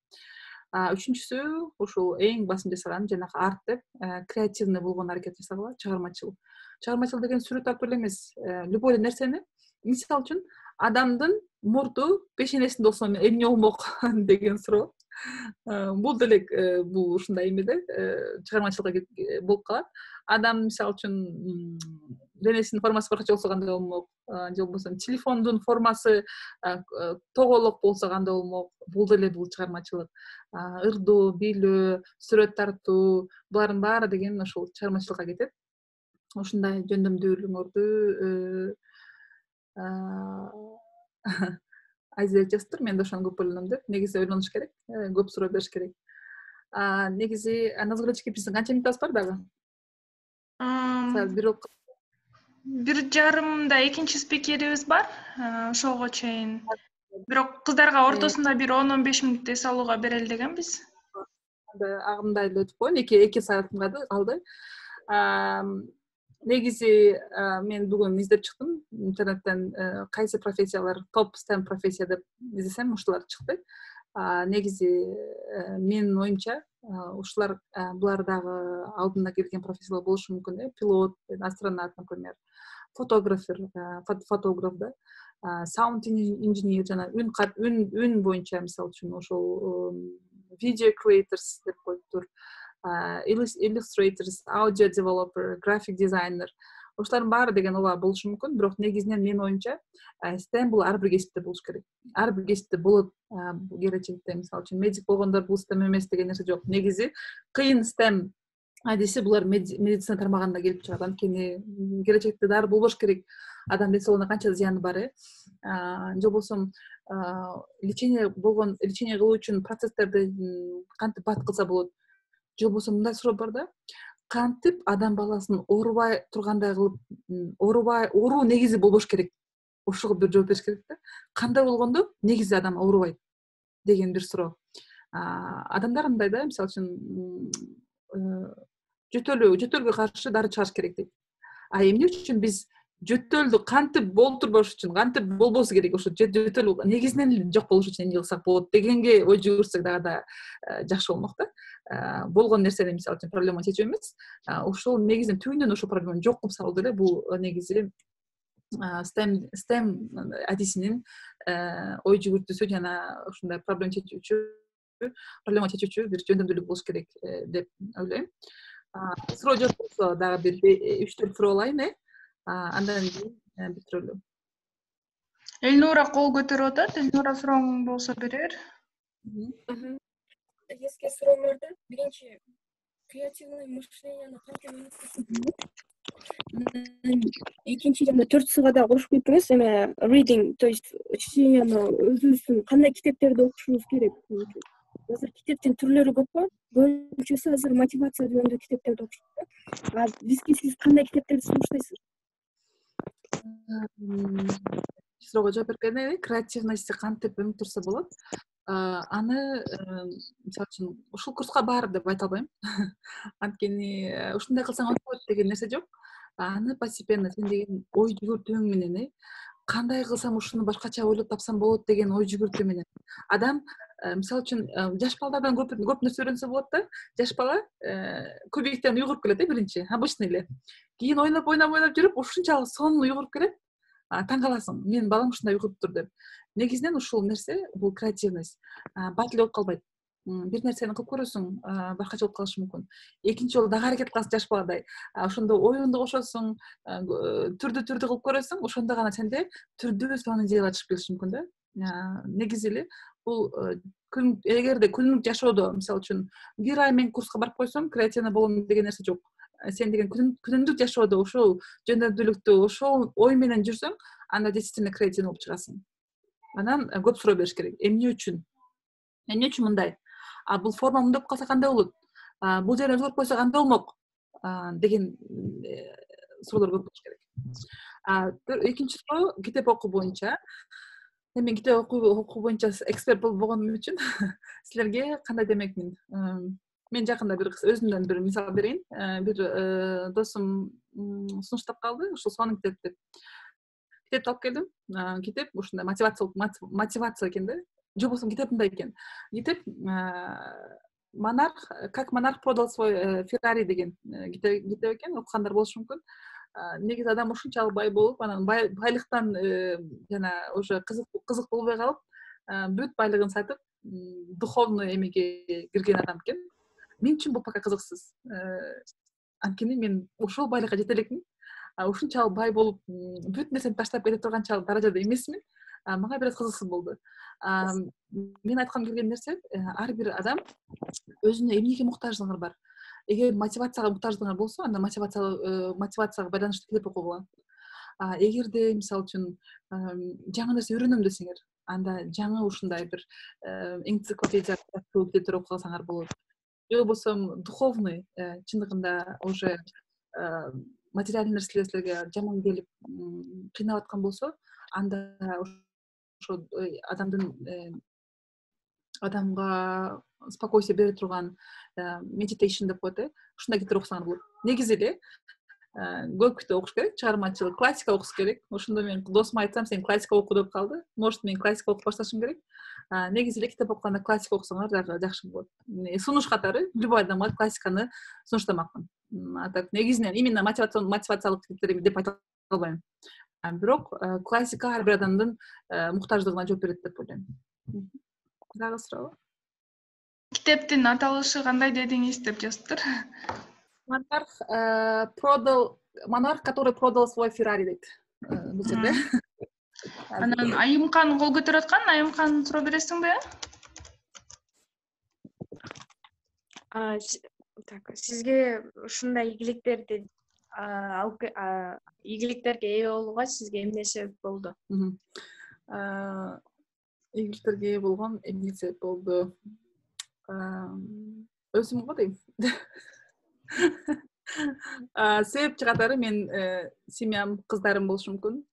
Speaker 3: Үчүнчүсү, ушул эң басым жасаган жанагы арт деп, креативный болгон аракет жасагыла, чыгармачыл. Чыгармачыл деген сүрөт тартуу эле эмес, любой нерсени, мисалы үчүн адамдын мурду пешенесинде болсо эмне болмок деген суроо. Бул деле бул ушундай эмеде, чыгармачылыкка болуп калат. Адам мисалы үчүн денесинин формасы башкача болсо кандай болмок, же болбосо телефондун формасы тоголок болсо кандай болмок. Бул деле бул чыгармачылык. Ырдоо, бийлөө, сүрөт тартуу, булардын баары деген ошол чыгармачылыкка кетет. Ушундай жөндөмдүүлүгүңөрдү айзек жазыптыр, мен да ошону көп ойлоном деп. Негизи ойлонуш керек, көп суроо бериш керек. Негизи Назгүлчүке биздин канча минутубуз бар дагы? Саат
Speaker 2: 1:30 экинчи спикерибиз бар. Ошого чейин. Бирок кыздарга ортосунда бир 10-15 мүнөт эс алууга берели дегенбиз.
Speaker 3: Агымда эле өтүп койгон, 2 саат калды. Негизи мен бүгүн издеп чыктым интернеттен, кайсы профессиялар топ STEM профессия деп издесем ушулар чыкты. Негизи менин оюмча ушулар булар дагы алдында келген профессиялар болушу мүмкүн. Пилот, астронавт, например, фотограф да, sound engineer жана үн боюнча, мисалы үчүн ошол video creators деп коюптур, illustrators, audio developer, graphic designer. Ошолордун баары деген ооба болушу мүмкүн, бирок негизинен менин оюмча STEM бул ар бир кесипте болуш керек. Ар бир кесипте болот келечекте, мисалы үчүн медик болгондор бул STEM эмес деген нерсе жок. Негизи кыйын STEM адиси булар медицина тармагында келип чыгат. Анткени келечекте дары болбош керек. Адам денсаулыгуна канча зыяны бар, же болбосо лечение кылуу үчүн процесстерди кантип баткылса болот. Же болбосо мындай суроо бар да, кантип адам баласын оорубай тургандай кылып, ооруу негизи болбош керек. Ошого бир жооп бериш керек да. Кандай болгондо негизи адам оорубайт деген бир суроо. Адамдар мындай да, мисалы үчүн жөтөлгө каршы дары чыгарыш керек дейт. Эмне үчүн биз жөтөлдү кантип болтурбош үчүн, кантип болбосу керек, ошо жөтөл негизинен жок болуш үчүн эмне кылсак болот дегенге ой жүгүрсөк дагы да жакшы болмок да. Болгон нерсени мисалы үчүн проблеманы чечүү эмес, ошол негизинен түбүнөн ошол проблеманы жок кылып салуу деле бул негизи STEM адисинин ой жүгүртүүсү жана ушундай проблема чечүүчү бир жөндөмдүүлүк болуш керек деп ойлойм. Суроо жок болсо дагы бир 3-4 суроо алайын, андан кийин бүтүрөлү.
Speaker 2: Элнура кол көтөрүп атат. Элнура сурооң болсо берер.
Speaker 10: Еске суроолордо биринчи креативный мышленияны кантип экинчи жана 4-сыга да кошуп кеттиңиз, эме reading, то есть чтенияны өзүбүздүн кандай китептерди окушубуз керек. Азыр китептин түрлөрү көп го. Көбүнчөсү азыр мотивация жөнүндө китептерди окушат. Бизге сиз кандай китептерди сунуштайсыз?
Speaker 3: Суроого жооп бергенде креативности кантип өнүктүрсө болот? Аны мисалы үчүн ушул курска бар деп айта албайм. Анткени ушундай кылсаң болот деген нерсе жок. Аны постепенно сен деген ой жүгүртүүң менен, кандай кылсам ушуну башкача ойлоп тапсам болот деген ой жүгүртүү менен. Адам мисалы үчүн жаш балдардан көп нерсе үйрөнсө болот да. Жаш бала көбүктөн уйгуруп келет биринчи, обычный эле. Кийин ойноп жүрүп, ушунчалык сонун уйгуруп келет. Таң каласың, менин балам ушундай уйгуруптур деп. Негизинен ушул нерсе бул креативность. Бат эле болуп калбайт. Бир нерсени кылып көрөсүң, башкача болуп калышы мүмкүн. Экинчи жолу дагы аракет кыласың жаш баладай. Ошондо оюнду кошосуң, түрдү кылып көрөсүң, ошондо гана сенде түрдүү сонун идеялар чыгып келиши мүмкүн да. Негизи эле бул эгерде күнүлүк жашоодо, мисалы үчүн, бир ай мен курска барып койсом, креативный болом деген нерсе жок. Сен деген күнүлүк жашоодо ошол жөндөмдүүлүктү, ошол ой менен жүрсөң, анда действительно креативный болуп чыгасың. Анан көп суроо бериш керек. Эмне үчүн мындай? Бул форма мындай болуп калса кандай болот? Бул жерин өзгөртүп койсо кандай болмок? Деген суроолор көп болуш керек. Экинчи суроо китеп окуу боюнча. Мен китеп окуу боюнча эксперт болгонум үчүн силерге кандай демекмин? Мен жакында бир өзүмдөн бир мисал берейин. Бир досум сунуштап калды, ушул сонун китеп деп. Китепти алып келдим. Китеп ушундай мотивация экен да. Же болбосо китеп мындай экен. Китеп как монарх продал свой Феррари деген китеп экен. Окугандар болушу мүмкүн. Негизи адам ушунчалык бай болуп, анан байлыктан жана уже кызык болбой калып, бүт байлыгын сатып, духовный эмеге кирген адам экен. Мен үчүн бул пока кызыксыз. Анткени мен ошол байлыкка жете элекмин. Ушунчалык бай болуп, бүт нерсени таштап кете турганчалык даражада эмесмин. Мага бир кызыксыз болду. Мен айткым келген нерсе, ар бир адам өзүнө эмнеге муктаждыгы бар. Эгер мотивацияга муктаждыгы болсо, анда мотивацияга байланыштуу китеп окууга болот. Эгерде мисалы үчүн жаңы нерсе үйрөнөм десеңер, анда жаңы ушундай бир энциклопедия китептер окуп калсаңар болот. Же болбосо духовный чындыгында уже материальный нерселер силерге жаман келип кыйнап аткан болсо, анда ошо адамга спокойствие бере турган meditation деп коет, ушундай китептер окусаңар болот. Негизи эле көп китеп окуш керек, чыгармачылык, классика окуш керек. Ошондо мен досума айтсам, сен классика оку деп калды. Может, мен классика окуп башташым керек. Негизи эле китеп окуганда классика окусаңар дагы жакшы болот. Сунуш катары любой адамга классиканы сунуштамакмын. А так негизинен именно мотивациялык китептер деп айта албайм. Бирок классика ар бир адамдын муктаждыгына жооп берет деп ойлойм. Дагы суроо?
Speaker 2: Китептин аталышы кандай дедиңиз деп жазыптыр?
Speaker 3: Монарх, который продал свой Феррари дейт. Бул жерде.
Speaker 2: Анан Айымкан кол көтөрүп аткан, Айымкан суроо бересиңби?
Speaker 9: Так, сизге ушундай ийгиликтерди ийгиликтерге ээ болууга сизге эмне себеп болду?
Speaker 3: Ийгиликтерге ээ болгон эмне себеп болду? Өзүм го дейм. Себепчи катары мен семьям, кыздарым болушу мүмкүн.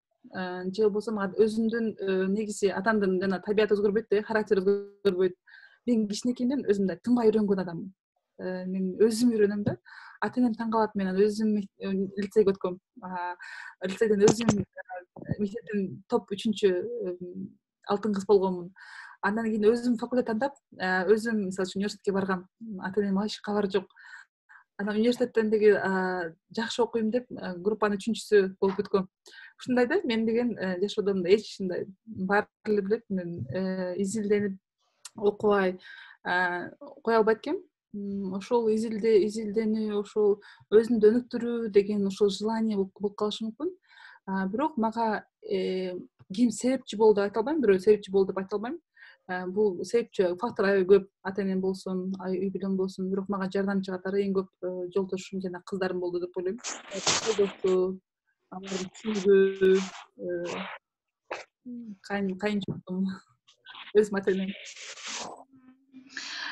Speaker 3: Же болбосо мага өзүмдүн негизи атамдын жана табиаты өзгөрбөйт да, характери өзгөрбөйт. Мен кичинекейден өзүмдү тынбай үйрөнгөн адаммын. Мен өзүм үйрөнөм да. Ата-энем таң калат, мен өзүм лицейге өткөм. Лицейден өзүм мектептин топ 3-чү алтын кыз болгонмун. Андан кийин өзүм факультет тандап, өзүм мисалы үчүн университетке баргам. Ата-энем эч кабары жок. Анан университеттен деги жакшы окуйм деп группанын 3-чүсү болуп өткөм. Ушундай да, мен деген жашоодон эч ушундай баары эле билет, мен изилденип окубай кое албайт экенмин. Ошол изилденүү, ошол өзүндү өнүктүрүү деген ошол желание болуп калышы мүмкүн. Бирок мага ким себепчи болду айта албайм, бирөө себепчи болду деп айта албайм. Бул себепчи фактор аябай көп, ата-энем болсун, үй бүлөм болсун, бирок мага жардамчы катары эң көп жолдошум жана кыздарым болду деп ойлойм. Алардын түсүнүгү, кайынчугум, өз ата-энем.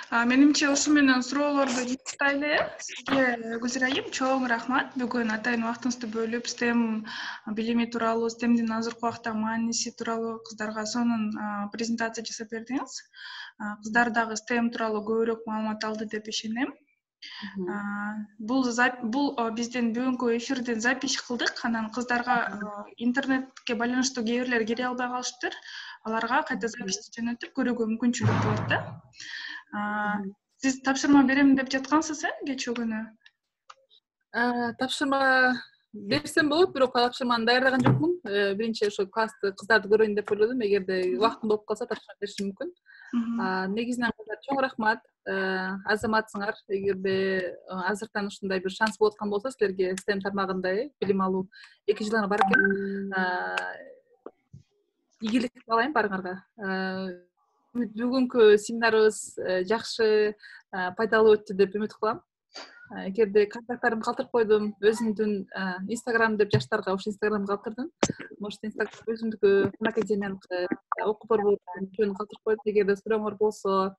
Speaker 2: Менимче ушу менен суроолорду жыйынтыктайлы. Сизге Гүлзирайым чоң рахмат. Бүгүн атайын убактыңызды бөлүп, STEM билими тууралуу, STEMдин азыркы убакыттагы мааниси тууралуу кыздарга сонун презентация жасап бердиңиз. Кыздар дагы STEM тууралуу көбүрөөк маалымат алды деп ишенем. Бул биздин бүгүнкү эфирдин запись кылдык. Анан кыздарга интернетке байланыштуу кээ бирлер кире албай калыштыр. Аларга кайта записти жөнөтүп көрүүгө мүмкүнчүлүк болот да. Сиз тапшырма берем деп жаткансыз, кечээ күнү?
Speaker 3: Тапшырма берсем болот, бирок тапшырманы даярдаган жокмун. Биринчи ошо классты, кыздарды көрөйүн деп ойлодум. Эгерде убактым болуп калса, тапшырма беришим мүмкүн. Негизинен чоң рахмат. Азаматсыңар. Эгерде азыртан ушундай бир шанс болуп аткан болсо, силерге STEM тармагында билим алуу 2 жылына бар экен. Ийгилик каалайм баарыңарга. Бүгүнкү семинарыбыз жакшы, пайдалуу өттү деп үмүт кылам. Эгерде контакттарымды калтырып койдум, өзүмдүн Instagram деп жаштарга ошо Instagramды калтырдым. Может, Instagram өзүмдүкү академиянын окуп көргөн калтырып койдум. Эгерде сурооңор болсо,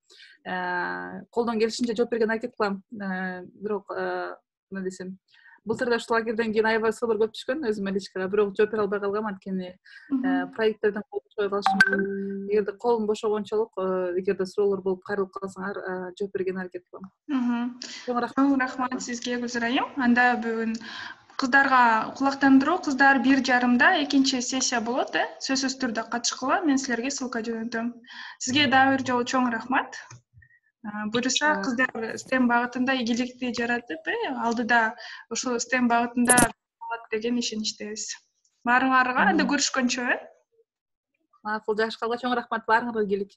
Speaker 3: колдон келишинче жооп берген аракет кылам. Бирок эмне десем, былтыр да ушул лагерден кийин аябай суроолор көп түшкөн өзүмө личкага, бирок жооп бере албай калгам, анткени проекттерден кол бошой калышы мүмкүн. Эгерде колум бошогончолук, эгерде суроолор болуп кайрылып калсаңар, жооп берген аракет кылам.
Speaker 2: Чоң рахмат сизге, Гүлзирайым. Анда бүгүн кыздарга кулактандыруу, кыздар 1:30 экинчи сессия болот, сөзсүз түрдө катышкыла. Мен силерге ссылка жөнөтөм. Сизге дагы бир жолу чоң рахмат. Буюрса, кыздар STEM багытында ийгиликти жаратып, алдыда ошол STEM багытында болот деген ишеничтебиз. Баарыңарга анда көрүшкөнчө.
Speaker 3: Макул, жакшы калган, чоң рахмат, баарыңарга ийгилик.